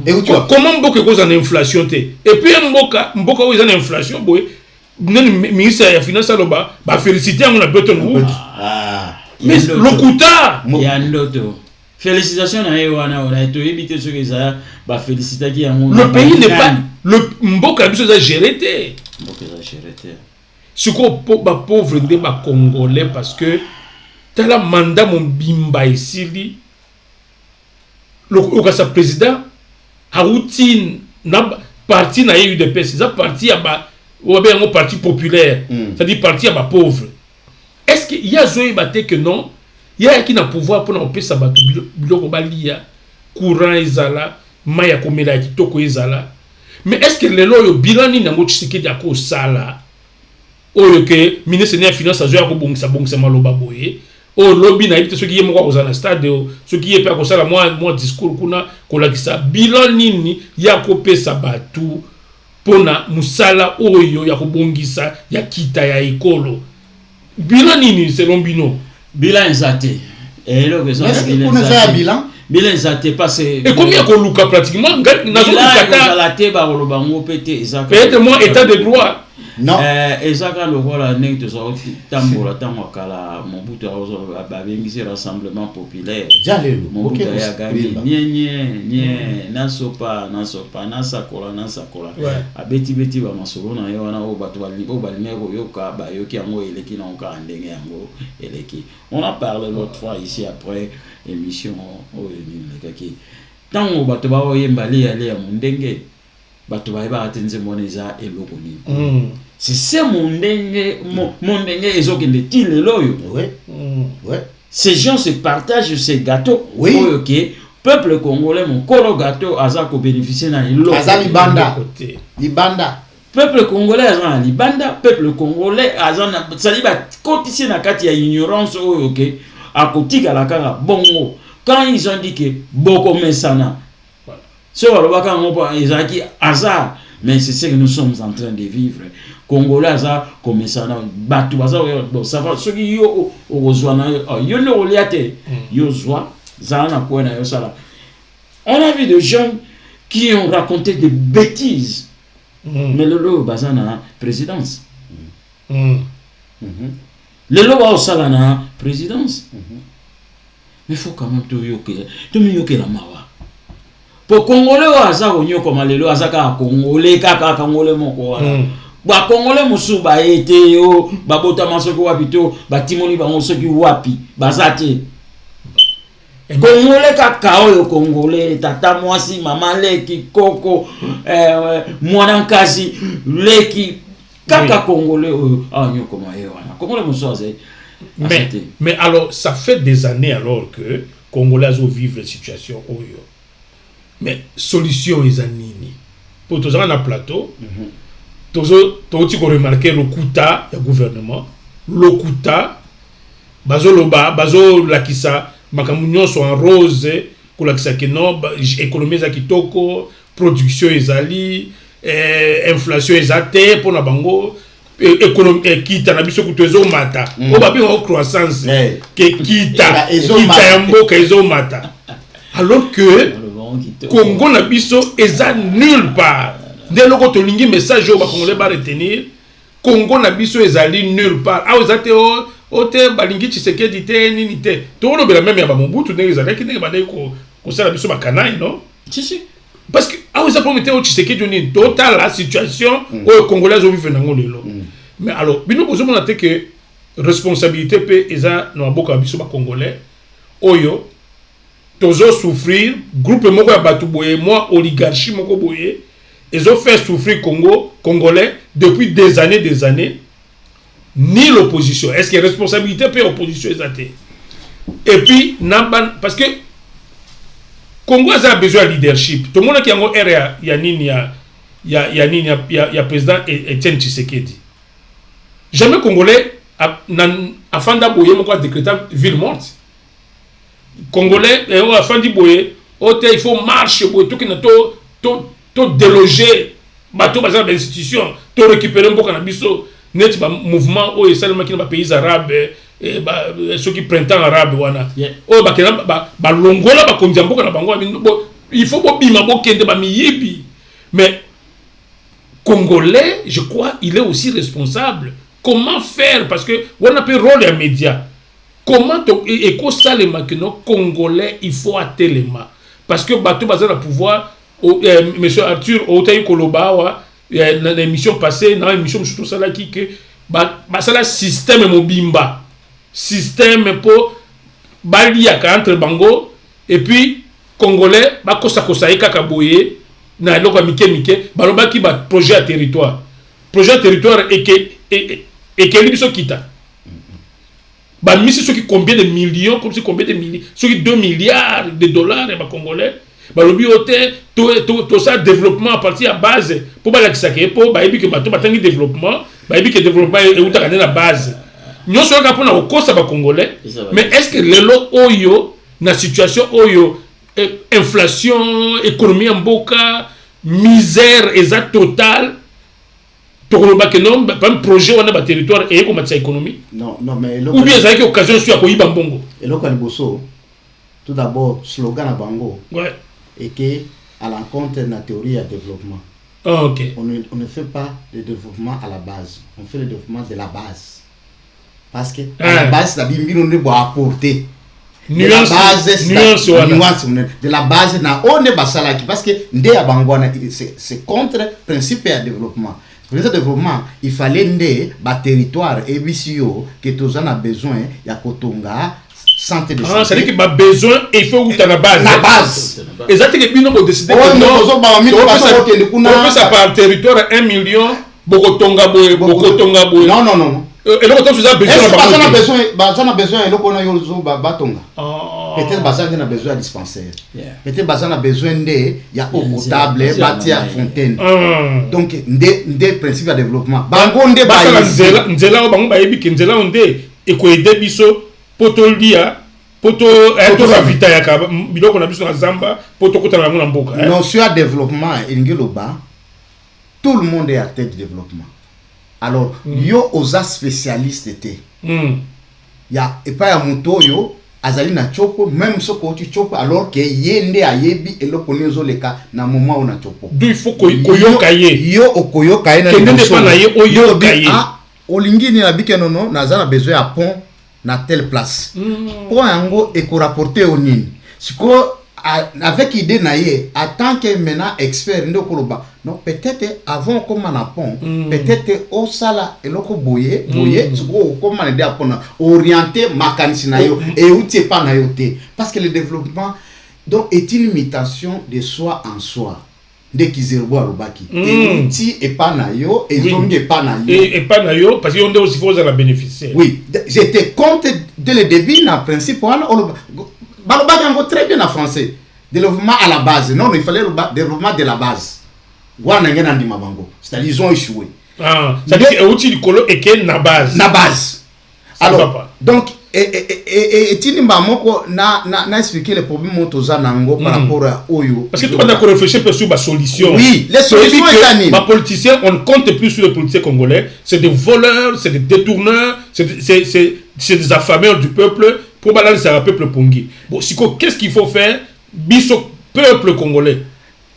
et comment mboka cause en inflation te et puis mboka oyo en inflation boy ministre ya finance aloba ba féliciter on a beton mais lokuta ya ndoto félicitations à Ewana, on a été évité ce que ça va féliciter qui le pays n'est pas le mboka biso za géré. Ce qu'on ba pauvre des ba congolais parce que tala mandat mon bimba ici le sa président a routine na parti na UDPS ça parti à ba ou bien un parti populaire c'est-à-dire parti à ba pauvre est-ce qu'il y a zoé baté que non il y a qui n'a pouvoir pour nous pesa ba biloko balia courant ezala maya komela kitoko ezala mais est-ce que le loyo bilan ni nango tshisekedi ako sala oyo ke ministre des finances azoya ko bongisa maloba boye o lobby na ibite soki yemo ko na stade soki yepe ko sala moi discours kuna ko lakisa bilan nini ya ko pesa batu pona musala oyo ya ko bongisa ya kita ya ekolo bilan nini selon bino bilan exacté et là que ça bilan exacté parce et combien qu'on luka pratiquement peut-être moi état de droit non ezaka lokola ndenge tozauti tambola ntango akala mobutu babengisi rassemblement populaire mobutu ayagani nye nasopa nasakola abeti bamasolo na ye wana oyo bato balingi koyoka bayoki yango eleki na okaa ndenge yango eleki on a parlé l'autre fois ici après émission oyo nilekaki ntango bato baoyemba leyale ya mondenge bato bayebaka te nzembo wana eza eloko nini c'est ça mondenge ezokende ti lelo oyo ces gens se partagent ces gâteaux oyo ke peuple congolais mon kolo gâteau aza ko bénéficier na ilo aza libanda peuple congolais aza libanda peuple congolais aza na sali ba kotisi na kati ya ignorance oyo ke akotika la kanga bongo quand ils ont dit que boko mesana so balobaka ngo pa ezaki hasard mais c'est ce que nous sommes en train de vivre congolais aza komesana batu baza bon ça va ce qui yo ozwa na yo ne oliate yo zwa zana ko na yo sala. On a vu des gens qui ont raconté des bêtises. Mais le lot bazan na présidence. Le lot ba osala na présidence. Mais faut quand même to yoke la mawa. Pour congolais aza onyo comme le lot aza ka congolais kaka congolais moko wala. Ba congolais musu ba été yo ba bota masoko wapito ba timoni ba ngosoki wapi bazate. Congolais kaka oyo congolais tata mwasi mama leki koko mwana nkazi leki kaka congolais oyo anyo koma wana congolais musoze. Mais alors ça fait des années alors que congolais vivent la situation oyo. Mais solution est nini pour tous on a plateau tous tu remarquer le kuta du gouvernement le kuta bazo lakisa makamunyo sont en rose pour lakisa que non économie za kitoko production ezali inflation ezate pour na bango économie kita na biso kutezo mata o ba bien croissance que kita mboka ezo mata alors que Congo na biso eza nulle part ndé loko to lingi message o ba congolais ba retenir Congo na biso ezali nulle part a ezate o te balingi Tshisekedi te nini te to lo bela même ya ba Mobutu ndé ezali ki ndé ba ndé ko sala biso ba kanai non si parce que a eza prometté o Tshisekedi ni total la situation o congolais o vivre nango lelo mais alors bino bozo mona te que responsabilité pe eza no boka biso ba congolais oyo tozo souffrir groupe moko ya batu boye moi oligarchie moko boye ils ont fait souffrir congolais depuis des années ni l'opposition est-ce que responsabilité peut opposition exacte et puis parce que Congo a besoin de leadership tout le monde qui a un area ya nini ya président Etienne Tshisekedi jamais congolais a fanda boye moko décréter ville morte congolais a fandi boye il faut marcher boye tout qui na to déloger bateau bazar d'institution to récupérer mboka na biso net ba mouvement o esalema ki na pays arabe ceux qui printemps arabe wana o ba kena ba longola ba kondia mboka na bango il faut bo bima bo kende ba miyibi mais congolais je crois il est aussi responsable comment faire parce que on a pas rôle des médias comment et ko salema que non congolais il faut atelema parce que bateau bazar na pouvoir monsieur Arthur Otayi Kolobawa dans l'émission passée dans l'émission surtout ça là qui que ça là système mobimba système pour balia entre bango et puis congolais ba kosa kaka boye na loko mike baloba ki ba projet à territoire et que libiso kita ba misi ceux qui combien de millions comme si combien de millions ceux qui 2 milliards de dollars ba congolais balobi ote tout ça développement à partir à base pour ba lakisa ke po ba ebi ke bato batangi développement ba ebi ke développement et utaka na base nyoso ka pona okosa ba congolais mais est-ce que lelo oyo na situation oyo inflation économie mboka misère exact total tokoloba ke non pas un projet on a ba territoire et comme ça économie non mais ou bien ça que occasion sur ko yiba mbongo et lo kaliboso tout d'abord slogan à bango ouais et que à l'encontre de la théorie de développement. Ok. On ne fait pas le développement à la base. On fait le développement de la base. Parce que à la base, la Bible nous doit apporter. Nuance. De la base, on est basalaki parce que c'est contre le principe de développement. Pour le développement, il fallait des territoires et que tous en a besoin. Il y a Kotonga. Santé de santé. C'est-à-dire qu'il a besoin et il faut où tu as la base. La base. Exactement. Et puis nous avons décidé que on fait ça par territoire 1 million. Bokotonga boye. Non. et donc tu as besoin a besoin et on a yozo batonga. Peut-être bazan a besoin de dispensaire. Peut-être bazan a besoin de ya eau potable, bâtir fontaine. Donc des principes de développement. Bango nde ba nzela bango ba yebi nzela onde e ko aider biso potolia poto la vita ya ka biloko na biso na zamba poto kota na mboka. Non, sur développement ingéloba tout le monde est à tête de développement. Alors, yo oza spécialiste était. Ya et pas ya moto yo azali na chopo même soko tu chopo alors que yende ayebi eloko nezo leka na moment on a chopo. Donc il faut koyoka ye. Yo okoyoka ye na pas na ye oyoka ye. Ah, olingi ni abike nono naza na besoin ya pont na telle place. Pour yango e ko rapporter au nini. Siko avec idée naie en tant que maintenant expert ndokoloba non peut-être avant comme na pont peut-être au sala eloko boye siko comme na idée pona orienter makanisi na yo et outil pas na yo té parce que le développement donc est une imitation de soi en soi dès qu'ils erbo alobaki et outil et pas na yo et zonge pas na yo et pas na yo parce que on doit aussi faut la bénéficier. Oui, j'étais compte dès le début na principe voilà balobaki yango très bien en français. Développement à la base. Non, il fallait le développement de la base. C'est-à-dire ils ont échoué. C'est-à-dire que outil du colo et que na base. Na base. Alors, donc et tinimba moko na expliquer les problèmes motoza nango par rapport à Oyo. Parce que tu vas d'accord réfléchir sur la solution. Oui, les solutions est ma politicien, on ne compte plus sur les politiciens congolais, c'est des voleurs, c'est des détourneurs, c'est des affameurs du peuple pour balancer le peuple pongi. Bon, qu'est-ce qu'il faut faire? Biso peuple congolais.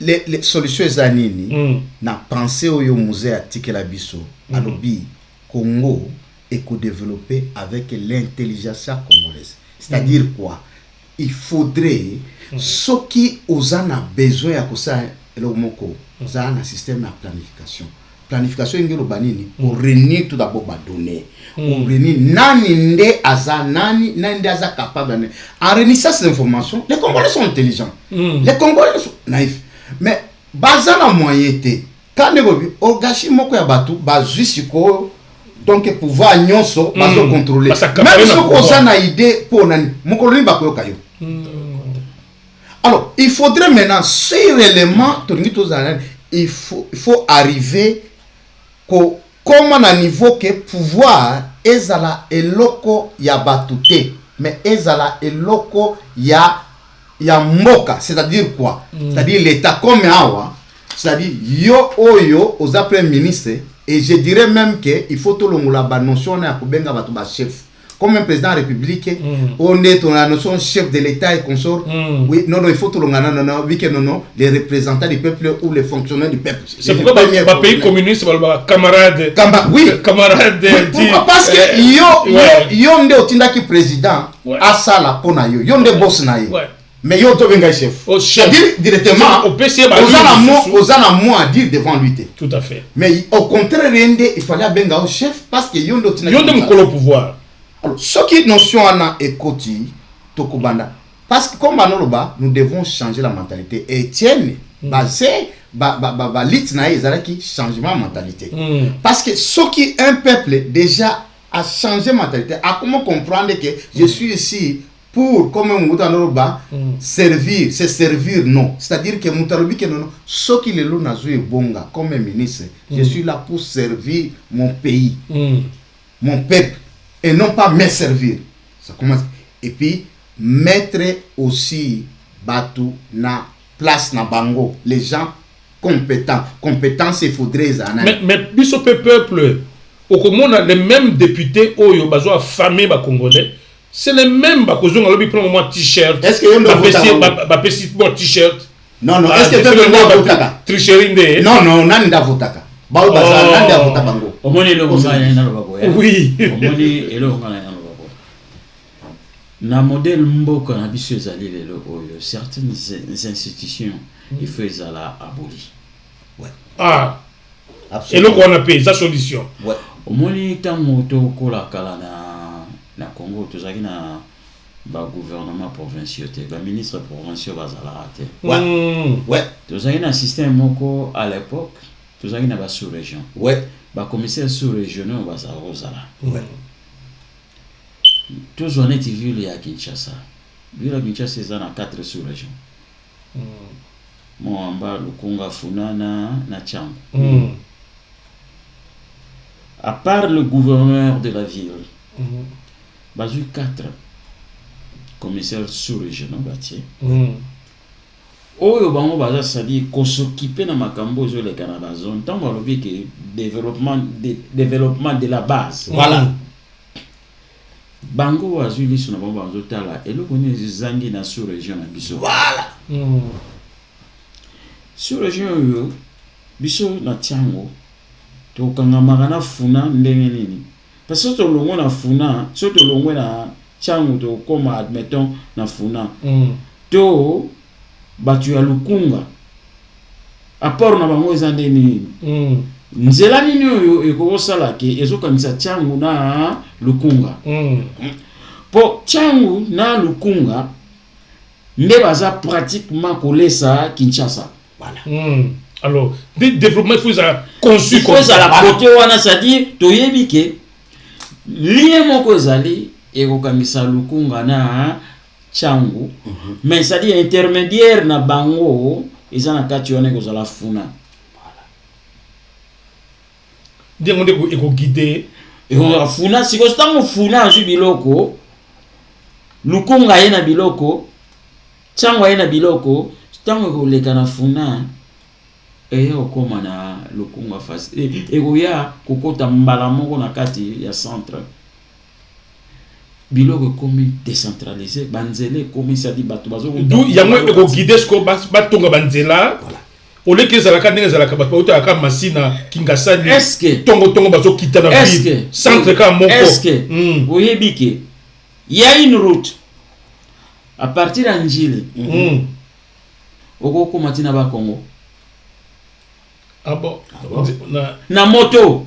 Les solutions zanini na pensé au musée atike la biso alobi Congo et co-développer avec l'intelligence congolaise. C'est-à-dire quoi? Il faudrait ce qui aux a besoin à ça le moko ça un système de planification. Planification ngelo banini pour réunir tout d'abord ba données. Pour réunir nani nde aza nani aza capable en réunissant ces informations les Congolais sont intelligents. Les Congolais sont naïfs. Mais bazana moyenté quand ne orgashi moko ya batu bazusiko donc pouvoir nyonso bazo contrôler. Même si on a une idée pour nani mokoloni bakoyoka yo. Alors, il faudrait maintenant sur l'élément il faut arriver comme à niveau que pouvoir ezala eloko ya batute mais ezala eloko ya mboka, c'est-à-dire quoi? C'est-à-dire l'état comme awa, c'est-à-dire yo oyo aux après ministre et je dirais même que il faut tout le monde la notion na kubenga batu ba chef comme un président de la République on est on a notion chef de l'état et consort. Oui, non il faut tout le monde non les représentants du peuple ou les fonctionnaires du peuple. C'est pourquoi les pays communistes camarades camarades parce que yo nde otindaki président asala pona yo nde boss na yo. Mais yo to benga chef. C'est-à-dire directement au PC aux à dire devant lui. Tout à fait. Mais au contraire il fallait benga au chef parce que yo nde otindaki yo nde pouvoir. Alors, ce qui notion ana ekoti tokobanda parce que comme anoloba nous devons changer la mentalité. Etienne basé lit na ezalaki changement de mentalité. Parce que ce qui un peuple déjà a changé mentalité, a comment comprendre que je suis ici pour comme Moutanoba servir, c'est servir non. C'est-à-dire que Moutalobi que non, ce qui le lo nazo bonga comme ministre, je suis là pour servir mon pays, mon peuple. Et non pas me servir. Ça commence. Et puis, mettre aussi Batu na place na bango. Les gens compétents. Compétence, il faudrait. Mais biso peuple, au Congo, les mêmes députés, ils ont affamé les Congolais. C'est les mêmes qui ont pris un t-shirt. Est-ce que vous avez un t-shirt? Non, est-ce que vous avez un t-shirt? Tricherie. Non, non, votaka. Oui. Na modèle mboka na biso ezali lelo oyo certaines institutions il faut ezala aboli. Ouais. Ah. Et le qu'on a payé sa solution. Ouais. Omoni tango to kola kala na Congo tozaki na ba gouvernement provincial te ba ministre provincial bazala te. Ouais. Ouais. Tozaki na système moko à l'époque tozaki na ba sous-région. Ouais. ba commissaire sous-régionaux bazarozala toujours on est ville ya Kinshasa ville ya Kinshasa c'est na 4 sous-régions Moamba, Lukunga, Funana, Nachang. À part le gouverneur de la ville, il y a 4 commissaires sous-régionaux. Oyo bango baza sadi ko s'occuper na makambo zo le Canada zone tant on veut que développement de la base. Voilà. Bango wazuli sona bango banzo tala et le connaît zangi na sous-région na biso. Voilà. Sous-région yo biso na Tiango to kangamaka na funa ndenge nini parce que to longo na funa so to longo na Tiango to koma admettons na funa to batu ya Lukunga apport na bango ezande nini nzela nini oyo ekosala ke ezokanisa Tiango na Lukunga po Tiango na Lukunga nde baza pratiquement kolesa Kinshasa. Voilà. Alors, le développement, il faut ça conçu comme ça. La côté wana c'est-à-dire toyebi ke lien moko ezali ekokamisa Lukunga na Tiango mais c'est-à-dire intermédiaire na bango ezana kati wana kozala funa. Voilà. Ndiengo ndeko eko guider eko funa siko stango funa azu biloko Lukunga yena biloko Tiango yena biloko tango koleka na funa okoma na Lukunga fasi ekoya kokota mbala moko na kati ya centre biloko komi décentralisé banzele komi sadi bato bazo d'où yango eko guider sko batonga banzela ole ke zalaka ndenge zalaka bato otaka masina kingasani est-ce tongo bazo kita na ville centre ka moko est-ce oyebi ke y a une route à partir de Njili Oko matina ba Congo. Ah bon? Na moto.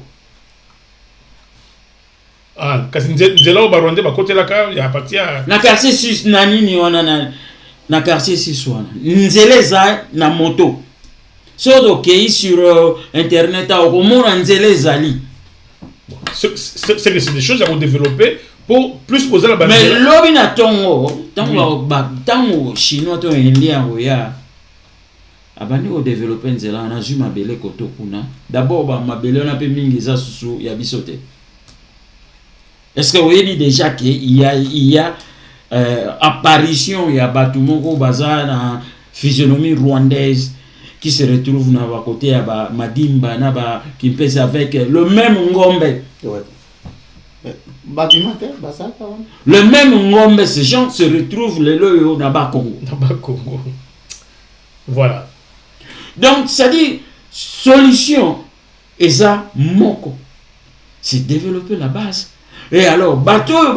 Ah, kasi nzela o baronde ba côté la ka ya partir na quartier 6 na nini wana na quartier 6 wana. Nzela za na moto. So ok sur internet a okomona nzela ezali. C'est des choses à développer pour plus poser la base. Mais lobi na tongo, tango chinois to indien oya. Abandi ko développer nzela na ju mabele koto kuna. D'abord ba mabele na pe mingi za susu ya bisote. Est-ce que vous voyez déjà qu'il y a apparition il y a batu moko baza na physionomie rwandaise qui se retrouve na ba côté ya ba Madimba na ba Kimpese avec le même ngombe. Ouais. Le même ngombe, ces gens se retrouvent le loyo na ba Congo. Voilà. Donc, ça dit, solution, et ça, moko, c'est développer la base. Et alors, bateau,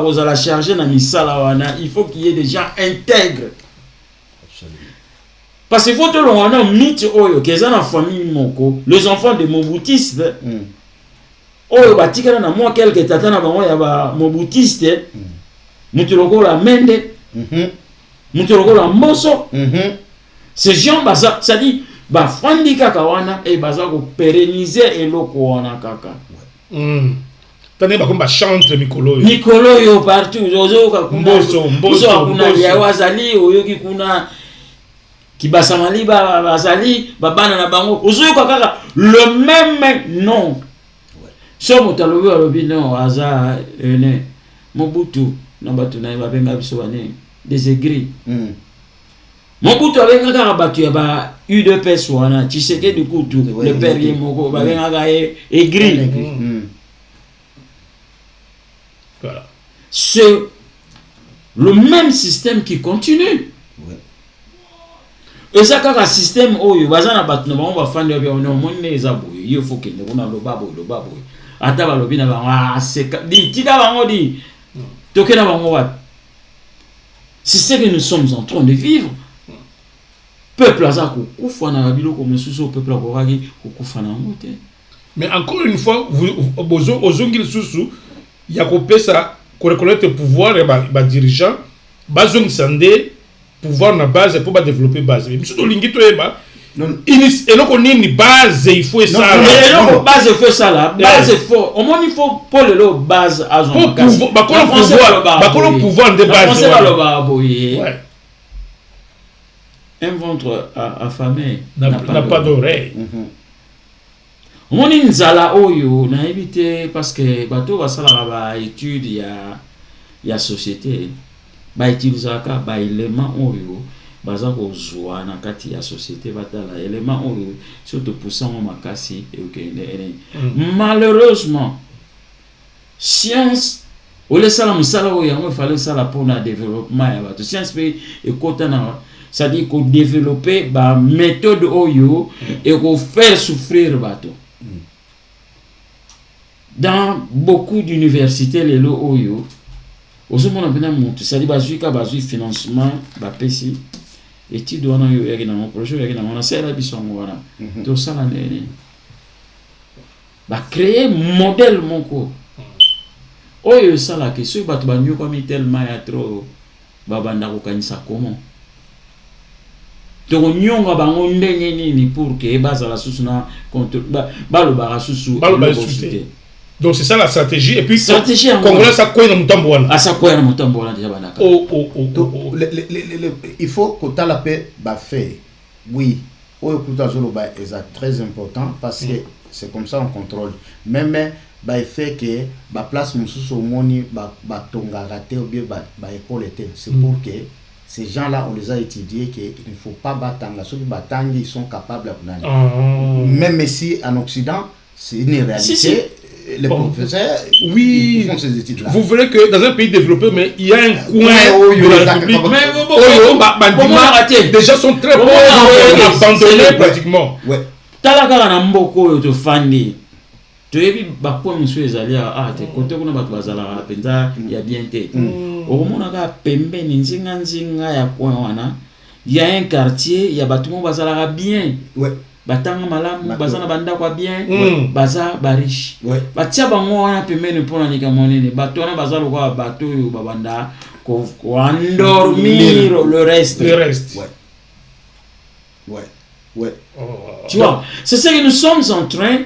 vous allez charger dans misala, il faut qu'il y ait des gens intègres. Absolument. Parce qu'il faut que l'on ait un mythe, qui est dans la famille moko, les enfants de Mobutistes, oyo batikana na moi quelque tata na bango ya ba Mobutiste, mutuloko la mende, mutuloko la moso. Ces gens baza, ça dit ba fandi kaka wana et baza ko pérenniser eloko wana kaka. Tane ba komba chantre mikolo yo. Mikolo yo partout, ozo ka mboso kuna ya wazali oyoki kuna kibasa maliba bazali babana na bango. Ozo kaka le même nom. So motalobi alobi non aza ene Mobutu na batu na babenga biso bane des aigris. Mobutu abenga kaka batu ya ba UDPS wana Tshisekedi Kutu le père moko babenga ka aigris. Voilà. C'est le même système qui continue. Et ça kaka système oyo bazana batu na bango bafandi ya ono monne ezabo yo faut que ndona lo babo ata balobi na bango di tika bango di tokena bango wat. C'est ce que nous sommes en train de vivre. Peuple aza kokufa na biloko mosusu peuple akoraki kokufa na ngote. Mais encore une fois ozongil susu ya kopesa ko reconnaître pouvoir et ba dirigeant bazong sande pouvoir na base pour ba développer base. Mais biso to lingi to eba eloko nini base il faut ça eloko base il faut ça là base il faut au moins il faut pour le base à son bakolo pouvoir de base on va le baboyer un ventre affamé n'a pas d'oreille moni nzala oyo na éviter parce que bato basala ba étude ya société ba utilisaka ba élément oyo baza kozwa na kati ya société batala élément oyo surtout poussant makasi malheureusement science ole sala musala oyo yango fallait sala pour na développement ya bato science pe ekota na c'est-à-dire qu'on développer ba méthode oyo et qu'on faire souffrir bato. Dans beaucoup d'universités les lo oyo osomona bena montu c'est-à-dire bazui financement ba pesi étude wana yo yaki na projet yaki na mona sera bisongo wana to sala nene ba créer modèle moko oyo sala que so bato banyo kwa mi tellement ya trop babanda ko kanisa comment to nyonga bango ndenge nini pour que bazala susu na contre balo bara susu donc c'est ça la stratégie et puis stratégie congolais ça quoi dans mutambo wana ça quoi dans mutambo wana déjà banaka il faut que ta la paix ba fait oui oyo kuta zolo ba est très important parce que c'est comme ça on contrôle même ba fait que ba place mususu moni ba tonga raté ou bien ba école était c'est pour que ces gens-là, on les a étudiés qu'il ne faut pas battre. Ceux qui battent, ils sont capables de même si en Occident, c'est une réalité. Les professeurs font ces études-là. Vous voulez que dans un pays développé, mais il y a un coin de la République. Mais déjà sont très pauvres, abandonnés pratiquement. Talaka na mboko yo to fandi. To yebi bakpo musu ezali te kote kuna batu bazala penza ya bien te. Okomona ka pembeni nzinga ya coin wana ya un quartier ya batu mo bazala bien. Batanga malamu bazana banda kwa bien baza bariche. Batia bango wana pembeni pona nika monene batu wana bazala kwa batu yo babanda ko endormir le reste. Tu vois, c'est ça que nous sommes en train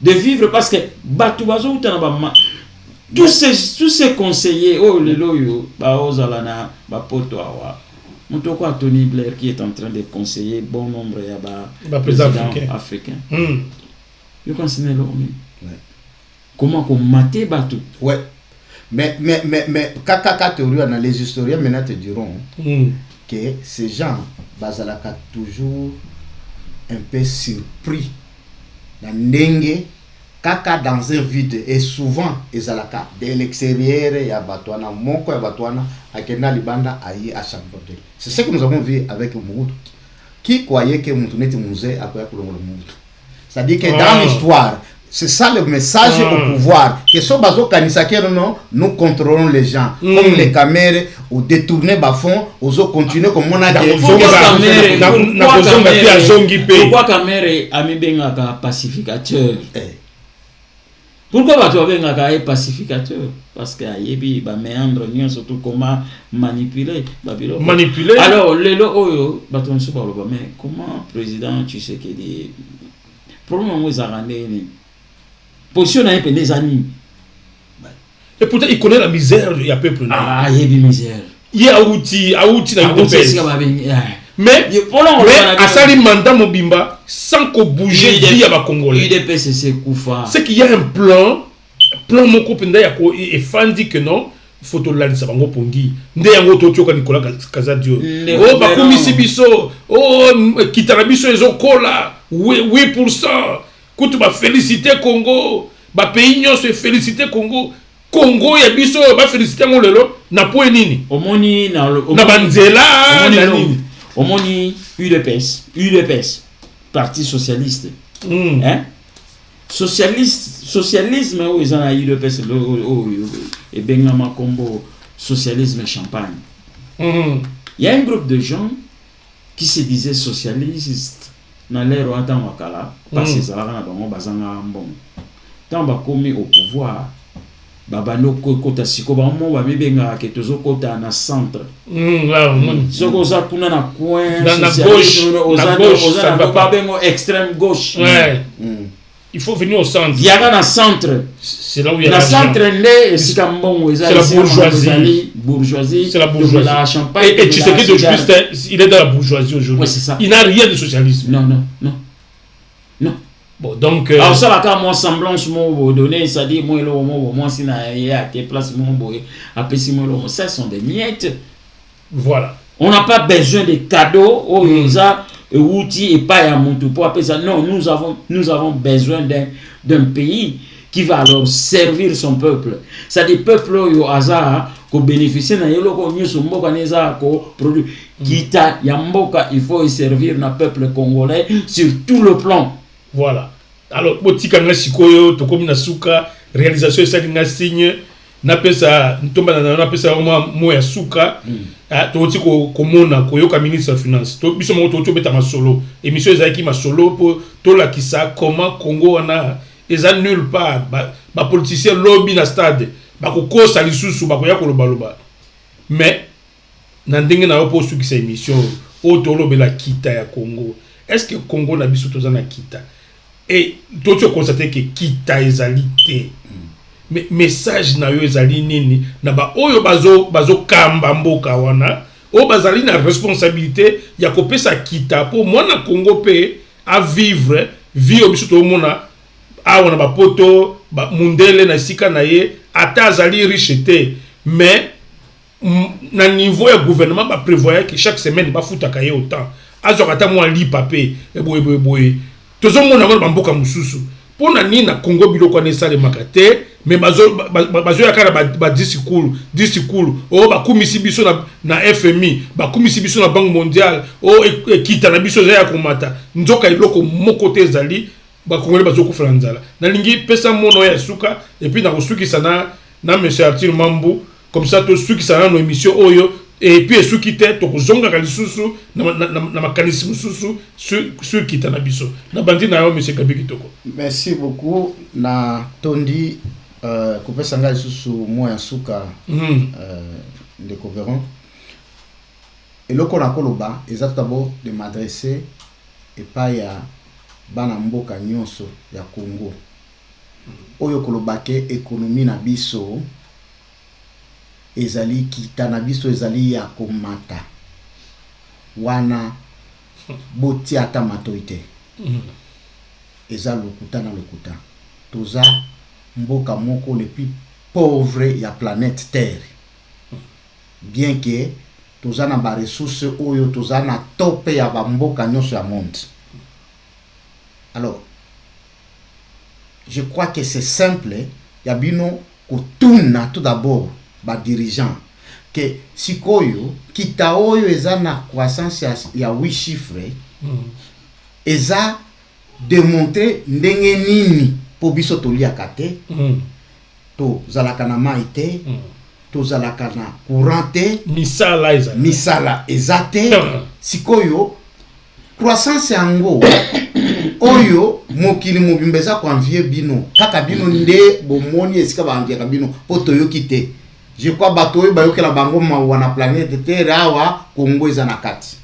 de vivre parce que Batubazo tous ces conseillers oh le loyo ba ozalana ba poto awa mutoko Tony Blair qui est en train de conseiller bon nombre ya ba président africain. You consider comment qu'on mater Batu. Mais kaka théorie dans les historiens maintenant te diront que ces gens bazalaka toujours un peu surpris dans ndenge kaka dans un vide et souvent ezalaka de l'extérieur ya batwana moko ya batwana akena libanda ayi à chaque côté. C'est ce que nous avons vu avec Mobutu qui croyait que Mutuneti Musée après pour le Mobutu. C'est-à-dire que dans l'histoire c'est ça le message au pouvoir que so bazo kanisakero non nous contrôlons les gens comme les caméras ou détourner bafon ozo continuer comme on a dit pourquoi caméra amibenga ka pacificateur pourquoi bato benga ka pacificateur parce que ayebi ba méandre nyon surtout comment manipuler babilo alors lelo oyo bato nso ba loba mais comment président tu sais que des problème aux arandé ni position à un peu des amis. Et pourtant il connaît la misère du peuple. Il y a des misères. Il y a outil dans le mais à Sali Manda Mobimba sans qu'on bouge via ba Congolais. UDPCC Koufa. C'est qu'il y a un plan moko penda ya ko et fandi que non photo là ça bango pongi nde yango totioka Nicolas Kazadio oh bakumisi biso oh kitarabiso ezokola 8% kutu ba féliciter Congo ba pays nyonso se féliciter Congo ya biso ba féliciter ngo lelo na po nini omoni na banzela na nini omoni UDPS Parti socialiste hein socialisme où ils ont eu UDPS et bengama combo socialisme champagne. Il y a un groupe de gens qui se disaient socialistes dans l'ère Ouatan Wakala parce que ça va dans bazanga bon. Tant ba commis au pouvoir babano kota siko bamo babibenga ke tozo kota na centre soko za kuna na coin na gauche ça va pas bengo extrême gauche. Il faut venir au centre. Il y a un centre. C'est là où il y a la centre c'est la bourgeoisie. C'est la bourgeoisie. La champagne. Et tu sais que de il est dans la bourgeoisie aujourd'hui. Ouais, c'est ça. Il n'a rien de socialisme. Non. Bon, donc alors ça va quand moi semblance moi donner ça dit moi le moi si na y a tes places moi boy après si moi le ça sont des miettes. Voilà. On n'a pas besoin de cadeaux ou ça outils et pas à mon tout pour appeler ça. Non, nous avons besoin d'un pays qui va alors servir son peuple. Ça des peuples au hasard qui bénéficient na yelo ko nyoso mboka neza ko produit kita ya mboka il faut servir na peuple congolais sur tout le plan. Voilà. Alors botika nga sikoyo to komi na suka réalisation ça nga signe na pesa ntomba na pesa mo ya suka to ti ko mona ko yoka ministre de finance to biso mo to beta masolo émission ezaki masolo pour to la kisa comment Congo wana eza nulle part ba politicien lobby na stade ba ko kosa lisusu ba ko ya ko loba mais na ndenge na po suki sa émission o to lobela kita ya Congo. Est-ce que Congo na biso to za na kita et to tu constater que kita ezalité mais message na yo ezali nini na ba oyo bazo kamba mboka wana o bazali na responsabilité ya kopesa kita pour mwana Congo pe à vivre vie obiso to mona awana ba poto ba mundele na sika na ye ata azali richete mais na niveau ya gouvernement ba prévoyait que chaque semaine ba futaka ye autant azokata mo li papé boye tozo mona ba mboka mususu pona ni na Congo biloko na sale makate mais bazo ya kala ba discours o ba kumisi biso na FMI ba kumisi biso na Banque mondiale o ekita na biso ya komata nzoka iloko moko te zali ba kongole bazo ko franzala na lingi pesa mono ya suka et puis na kosuki sana na monsieur Arthur Mambu comme ça to suki sana no émission oyo et puis suki te to kozonga kalisusu na makanisme susu sur kita na biso na bandi na yo monsieur Gabi Kitoko. Merci beaucoup na tondi kopesa ngai susu moya suka ndeko Veron eloko na koloba ezatabo de m'adresser epai ya bana mboka nyonso ya Congo oyo kolobake économie na biso ezali kita na biso ezali ya komata wana boti ata matoite eza lokuta na lokuta toza mboka moko le plus pauvre ya planète Terre bien que toza na ba ressources oyo toza na top ya ba mboka nyonso ya monde. Alors je crois que c'est simple ya bino kotuna tout d'abord ba dirigeant que sikoyo kita oyo eza na croissance ya 8 chiffres eza démontrer ndenge nini po biso toliaka te to zalaka na mai te to zalaka na courant te misala eza te sikoyo croissance yango oyo mokili mobimba eza koanvie bino kaka bino nde bomoni esika baanviaka bino po toyoki te. Je crois bato oyo bayokela bango mawa na planète Terre awa Congo eza na kati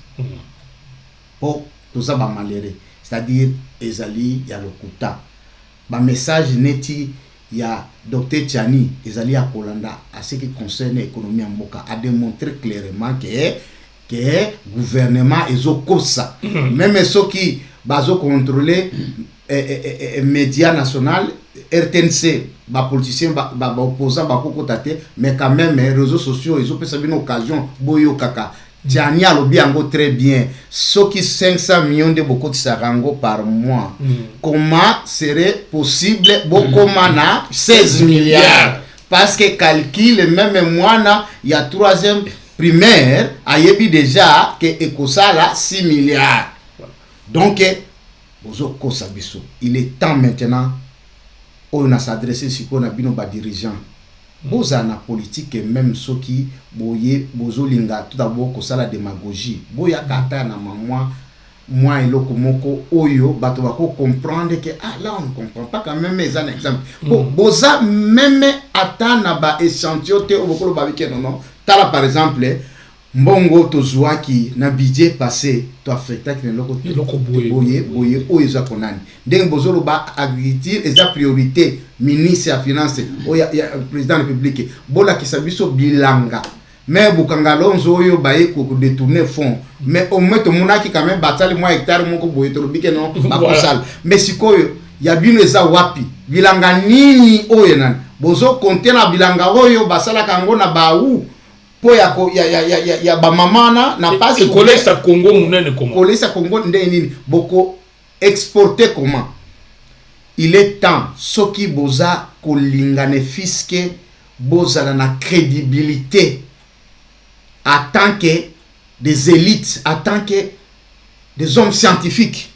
po toza ba malere c'est-à-dire ezali ya lokuta ba message neti ya Dr Tchani ezali ya kolanda à ce qui concerne l'économie en mboka a démontré clairement que gouvernement ezokosa même ceux qui bazo contrôler médias national RTNC ba politicien ba opposant ba kokotate mais quand même les réseaux sociaux ils ont pesa une occasion boyo kaka Tchani alobi yango très bien ceux qui 500 millions de bokoti sarango par mois comment serait possible bokoma na 16 milliards parce que calcul même mwana ya 3e primaire ayebi déjà que ekosala 6 milliards donc bozo kosa biso il est temps maintenant on a s'adresser siko na bino ba dirigeant boza na politique même soki boye bozo linga tout d'abord ko sala démagogie boya kata na mamwa moi et lokomoko oyo bato bako comprendre que ah là on ne comprend pas quand même mais un exemple boza même atana ba échantillon te obokolo babike non tala par exemple mbongo tozwaki na budget passé to affecta ki loko boye oyo za konani ndenge bozolo ba agriculture eza priorité ministre ya finance oya président de la République bola kisabiso bilanga mais bukanga lonzo oyo baye ko détourner fonds mais au moins to monaki quand même batali moi hectare moko boye to bike non ba kosala mais sikoyo ya bino eza wapi bilanga nini oyo nan bozo compter na bilanga oyo basala kango na baou po ya ba mama na passe kolesa Congo munene comment kolesa Congo ndenge nini boko exporter comment il est temps soki boza kolingane fiske bozala na crédibilité en tant que des élites, en tant que des hommes scientifiques.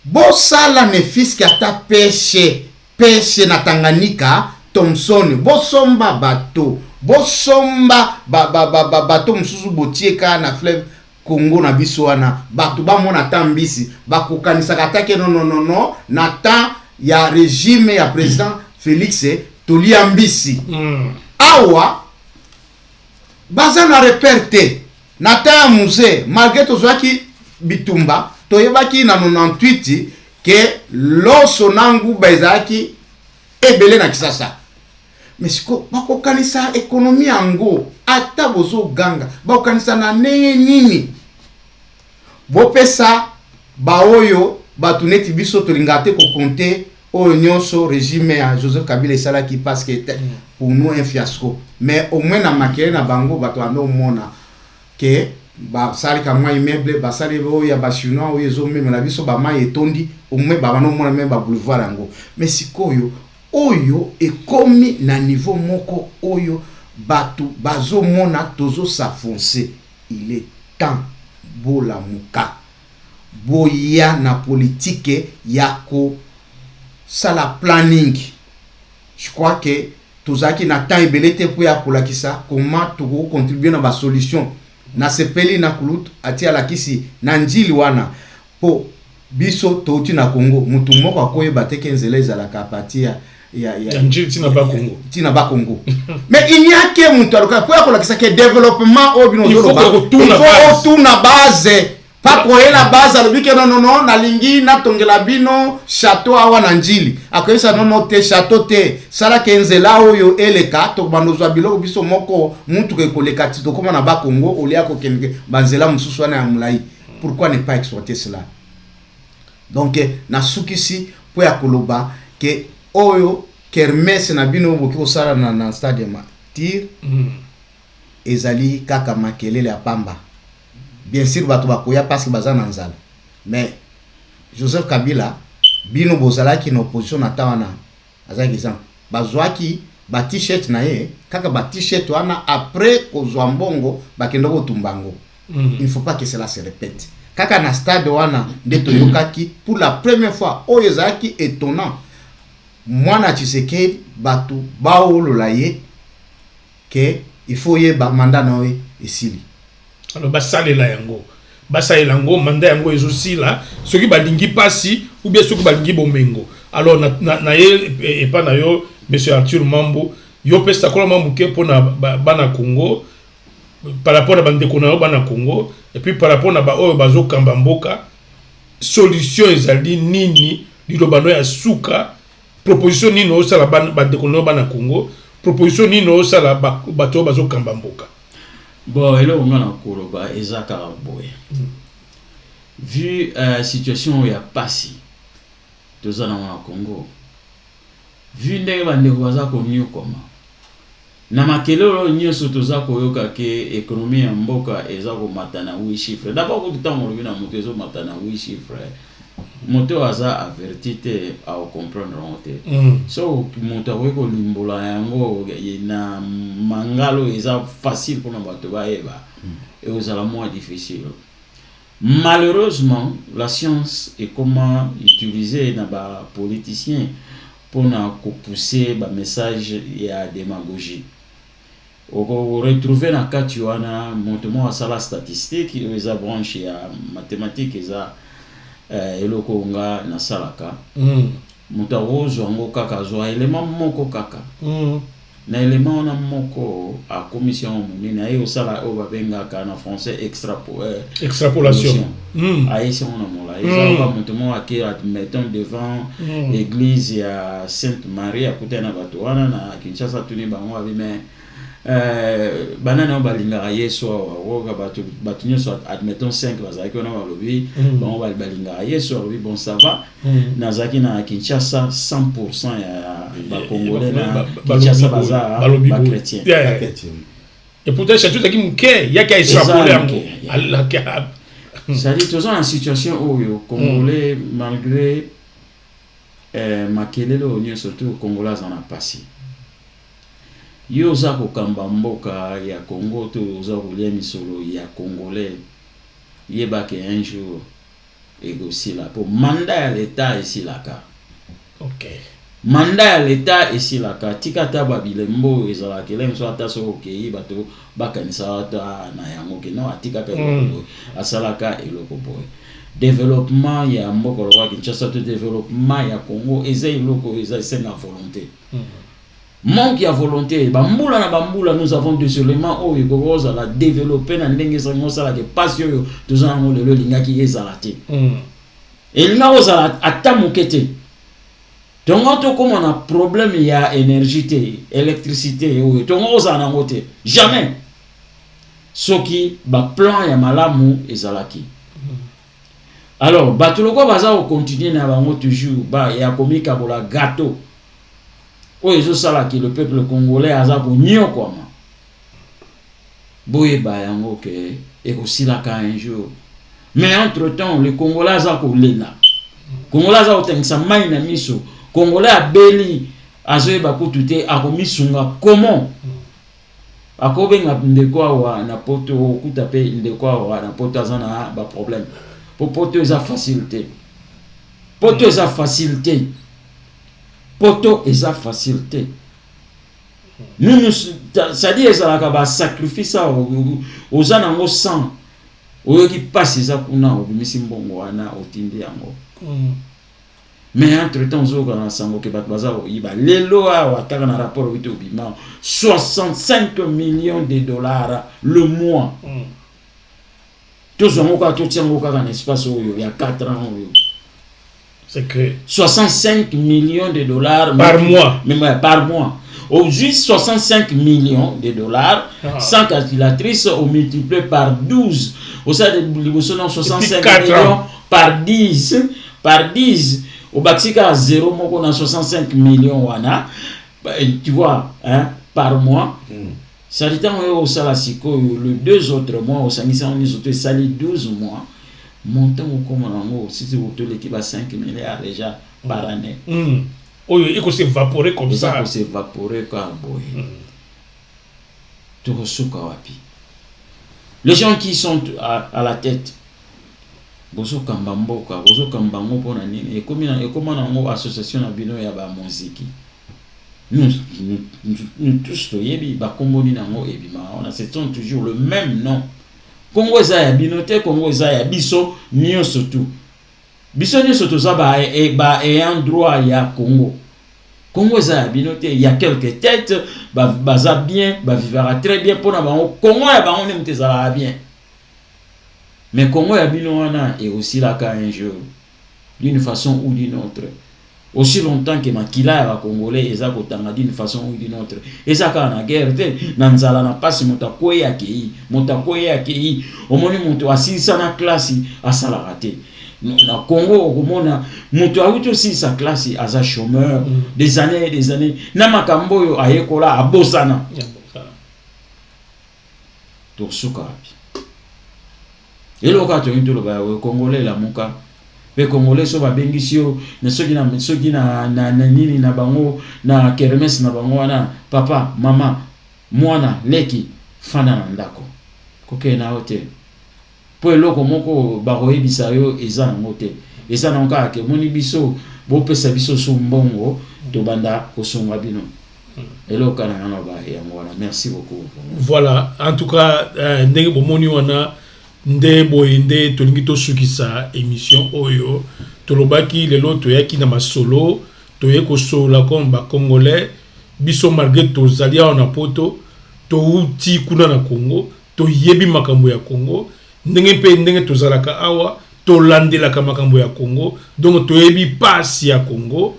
Bosala ne fiske ata pêche na Tanganyika, Thomson, bosomba bateau, bosomba bateau mususu botieka na fleuve Congo na biso wana, bato ba mona tambisi, bakokanisa katake non, na temps ya régime ya président Félix Toliambisi. Awa baza na reperte na ta musée malgré tozwaki bitumba toyebaki na 98 que loso nangu bezaki ebele na Kisasa mais siko bakokanisa économie yango ata bozo ganga bakokanisa na nini bopesa baoyo batuneti biso tolingate ko compter oyo nyonso régime ya Joseph Kabila esalaki parce que pour nous un fiasco mais au moins na makere na bango bato ando mona que ba sali ka mwa immeuble ba sali oyo ya ba chinois oyo zo meme na biso ba mai etondi au moins ba no mona même ba boulevard yango mais sikoyo oyo ekomi na niveau moko oyo bato bazo mona tozo s'affoncer il est temps bola muka boya na politique yako sala planning. Je crois que tozaki na temps ebelete pour ya kolakisa comment to contribuer na ba solution na sepeli na kulut atia lakisi na njili wana po biso toti na Congo mutu moko akoyeba teke nzela ezala kapatia ya njili tina ba Congo mais il n'y a que mutu aloka pour ya kolakisa que développement obino zolo ba il faut tout na base pas koye la base alobiki non na lingi na tongela bino château awa na njili akoyesa non te château te sala kenzela oyo eleka to bandozwa biloko biso moko mutu ke koleka tito koma na ba Congo olia ko kenke banzela mususu wana ya mulai pourquoi ne pas exploiter cela donc na sukisi po ya koloba ke oyo kermesse na bino boki ko sala na stade ma tir ezali kaka makelele ya pamba. Bien sûr bato bakoya parce que baza na nzala mais Joseph Kabila bino bozalaki na opposition na tawana azaki exemple bazwaki ba t-shirt na ye kaka ba t-shirt wana après kozwa mbongo bakendo ko tumbango. Il ne faut pas que cela se répète kaka na stade wana ndeto yokaki pour la première fois oyo ezaki étonnant mwana Tshisekedi bato baolola ye que il faut ye ba mandat na we esili. Alors basalela yango mandat yango ezosila soki balingi pasi ou bien soki balingi bomengo. Alors na ye et pas na yo monsieur Arthur Mambo yo pesa kola mamuke pona bana Congo par rapport à bandeko na bana Congo et puis par rapport na ba oyo bazo kamba mboka solution ezali nini lilobano ya suka proposition nini osala bandeko na bana Congo proposition nini osala bato bazo kamba mboka. Bon, et là, on a koloba ezaka boye. Vu situation où il y a passé, deux ans au Congo. Vu ndenge bandeko baza konyo koma. Na makelelo nyoso toza koyoka ke économie ya mboka ezako matana 8 chiffres. D'abord ko tutango lobina moto ezo matana 8 chiffres. Moto aza averti te a comprendre honte. So moto aweko limbola yango na mangalo eza facile pour bato baeba et aux ala moins difficile. Malheureusement, la science est comment utiliser na ba politiciens pour na pousser ba message ya démagogie. on retrouver na kati wana montement à sala statistique les a branché à mathématiques eza eloko nga na salaka muta rozo ngo kaka zo élément moko kaka na élément na moko a commission monene ayo sala o babenga ka na français extrapolation aïssa on a mola ils ont montement à qui admettons devant l'église à Sainte Marie à côté na batoana na Kinshasa tuni bango abi mais banana balinga yeso woga batu nyoso admettons 5 bazaki on a balobi bango balinga yeso oui bon ça va nazaki na Kinshasa 100% ya ba congolais na Kinshasa baza ba chrétien et pourtant c'est tout ça qui mke ya ka extrapoler Allah ka ça dit toujours en situation où congolais malgré makelele onyo surtout congolais en a passé yo za kokamba mboka ya Congo to za kulia misolo ya congolais yeba ke un jour egosila pour mandat ya l'état ici là ka OK mandat ya l'état ici là ka tikata babilembo ezala kelem so ata so okei bato bakanisa ata na yango ke no atika ka asalaka eloko boy développement ya mboka wa Kinshasa to développement ya Congo eza eloko eza senga volonté manque ya volonté bambula na bambula nous avons des éléments où il la développer na ndenge sango sala ke passion yo tozana lelo lingaki ezalate et linga ozala atamukete donc to comme on a problème ya énergie électricité ou tongo ozana ngote jamais soki ba plan ya malamu ezalaki alors batuloko baza au continuer na bango toujours ba ya komika bola gâteau oyo ezosala ki le peuple congolais aza konyokwama boyeba yango ke ekosilaka un jour mais entre temps le congolais aza kolela congolais aza kotengisa mai na miso congolais abeli azoyeba kutu te akomisunga comment akobenga ndeko awa na poto okuta pe ndeko awa na poto aza na ba problème po poto eza facilité poto eza facilité poto eza facilité nous ça dit ezalaka ba sacrifice aux anango sang oyoki passe eza kuna obimisi mbongo wana otindi yango mais entre temps zoka na sango ke bat baza oyiba lelo awa taka na rapport vite obima 65 millions de dollars le mois tous on ka tout tiango ka na espace oyo ya 4 ans oyo. C'est que 65 millions de dollars par mois. Même par mois. Au juste 65 millions de dollars, sans calculatrice, on multiplie par 12. Au sein de l'immotion, 65 millions par 10. Par 10. Au Baxika, 0, on a 65 millions. Tu vois, hein, par mois. Ça dit, au Salasiko, les 2 autres mois, au Sanissa, on est sali 12 mois. Montant au commandant, si tu veux l'équipe à 5 milliards déjà par année. Oui, il faut s'évaporer comme ça. Il faut s'évaporer comme ça. Les gens qui sont à la tête, bozo kambamboka, bozo kambango pour nani, et comme on a association à bino ya ba musique. Nous tous toyebi ba komboni nango ebima, on a c'est toujours le même nom. Congo eza ya binote, Congo eza ya biso nyonso tout. Biso nyonso to za ba un droit ya Congo. Congo eza ya binote, il y a quelques têtes baza bien, vivra très bien pour na bango. Congo ya bango même tezala bien. Mais Congo ya bino wana est aussi là qu'un jour d'une façon ou d'une autre. Aussi longtemps que makila ya congolais eza kotanga d'une façon ou d'une autre. Eza ka na guerre te na nzala na pasi motakoye akei omoni moto asisa na classe asala raté. Na Congo okomona moto awuto si sa classe aza chômeur des années et des années na makambo yo ayekola abosana to suka eloka to into lo ba congolais la muka. Les Congolais sont bengissio na soki na nini na bango na kermes na bango wana papa mama mwana leki fana na ndako koke na hotel po eloko moko bakoyebisa yo eza na hotel eza na nka ke moni biso bo pesa biso so mbongo to banda kosunga bino Et là, merci beaucoup. Voilà, en tout cas, ndenge bomoni wana nde boyende tolingi tosukisa émission oyo tolobaki lelo toyaki na masolo toye kosola comme ba congolais biso malgré tozali awa na poto touti kuna na Congo toyebi makambo ya Congo ndenge tozalaka awa tolandelaka makambo ya Congo donc toyebi pasi ya Congo.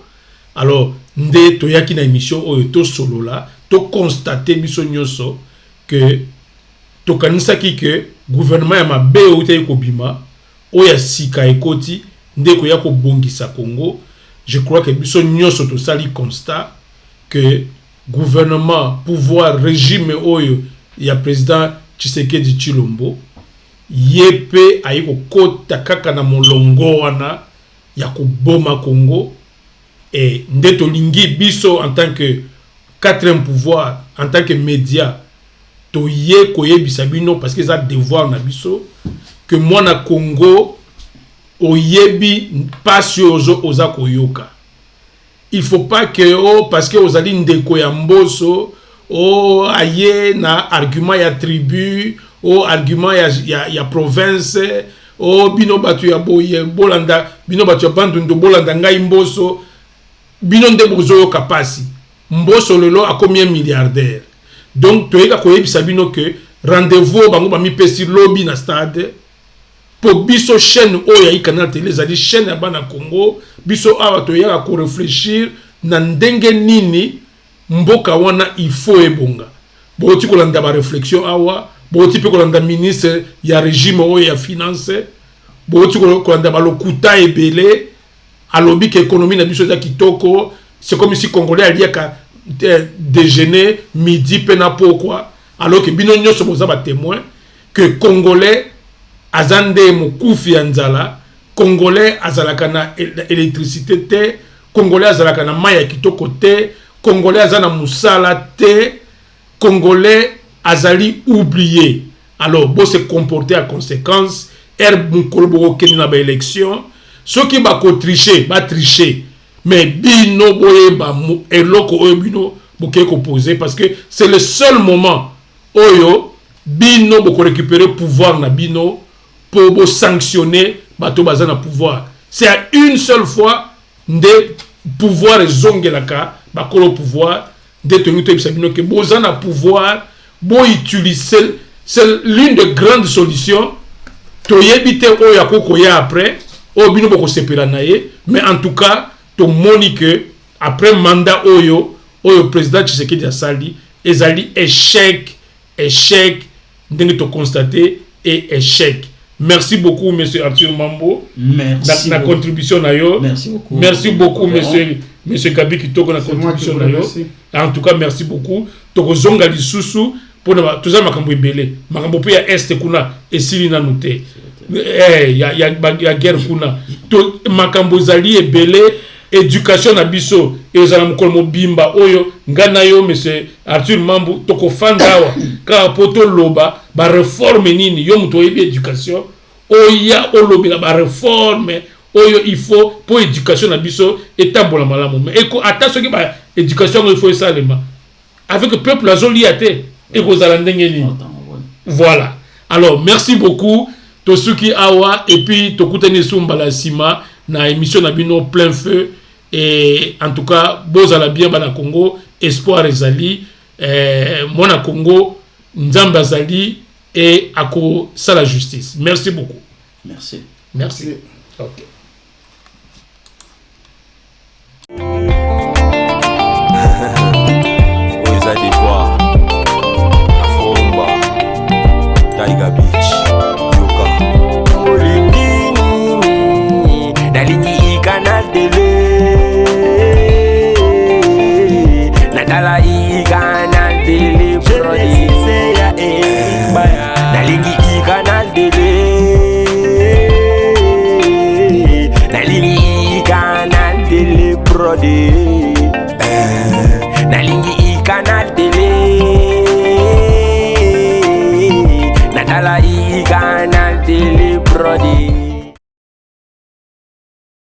Alors nde toyaki na émission oyo tosolola to constater biso nyonso que tokanisaki que gouvernement ya mabe oyo kobima oya sika ekoti nde koya kobongisa Congo. Je crois que biso nyonso tosali constat que gouvernement pouvoir régime oyo ya président Tshisekedi Tshilombo yepe ayiko kota kaka na molongo wana ya koboma Congo. Et nde tolingi biso en tant que quatrième pouvoir, en tant que média toye koyebisa bino parce que ça devoir na biso que moi na Congo oyebi pas oza koyoka. Il faut pas que parce que ozali ndeko ya mboso aye na argument ya tribu argument ya province bino batu ya boye bolanda bino batu ya bandundu bolanda ngai mboso bino nde bozoyoka pasi mboso lelo akomi milliardaire. Donc toyeka koyebisa bino que rendez-vous bango ba mipesi lobby na stade po biso chaîne oyo ya canal télé zali chaîne ya bana Congo biso awa toyeka ko réfléchir na ndenge nini mboka wana il faut ebonga boti kolanda ba réflexion awa boti pe kolanda ministre ya régime oyo ya finance boti kolanda ba lokuta ebele alobi que économie na biso za kitoko. C'est comme si Congolais aliaka déjeuner midi pena pourquoi alors que bino nyonso boza ba témoin que Congolais azande mokufi ya nzala, Congolais azalaka na électricité te, Congolais azalaka na mai ya kitoko te, Congolais azana musala te, Congolais azali oublié. Alors bo se comporter à conséquence mukolo keni na ba élection ceux qui ba tricher mais bino boye ba eloko oyo bino boke ko poser parce que c'est le seul moment oyo bino boko récupérer pouvoir na bino pour bo sanctionner bato bazana pouvoir. C'est à une seule fois de pouvoir zongelaka bakolo pouvoir de tenir bino que bozana pouvoir bo utiliser. C'est l'une des grandes solutions to yebite oyo akoko ya après o bino boko sepela naye. Mais en tout cas to monique après mandat oyo président Tshisekedi asali ezali échec ndenge to constater et échec. Merci beaucoup monsieur Arthur Mambo. Merci na contribution na yo. Merci beaucoup monsieur Gabi Kitoko na contribution na yo. En tout cas merci beaucoup to zonga lisusu pour tout ça makambo ebele makambo pe ya est kuna esili na noté ya guerre kuna to makambo zali ebele éducation na biso ezala mukolo mobimba oyo ngana yo monsieur Arthur Mambo toko fandawa ka poto loba ba réforme nini yo muto yebi éducation oya olobi na ba réforme oyo il faut pour éducation na biso etambola malamu mais eko attention ki ba éducation il faut salema avec le peuple azoli ate et kozala ndenge nini. Voilà. Alors merci beaucoup tosuki awa et puis tokutani sumbala sima na émission na bino plein feu et en tout cas bozala bien bana Congo espoir ezali mona Congo nzamba zali et ako sala justice. Merci beaucoup. Merci. OK. Taiga Beach, Yoka. Olindini, Daliki Canal Télé. Natala Canal Télé, Brody. Daliki Canal Télé. Daliki Canal Télé, Brody. Daliki Canal Télé. Natala Canal Télé, Brody.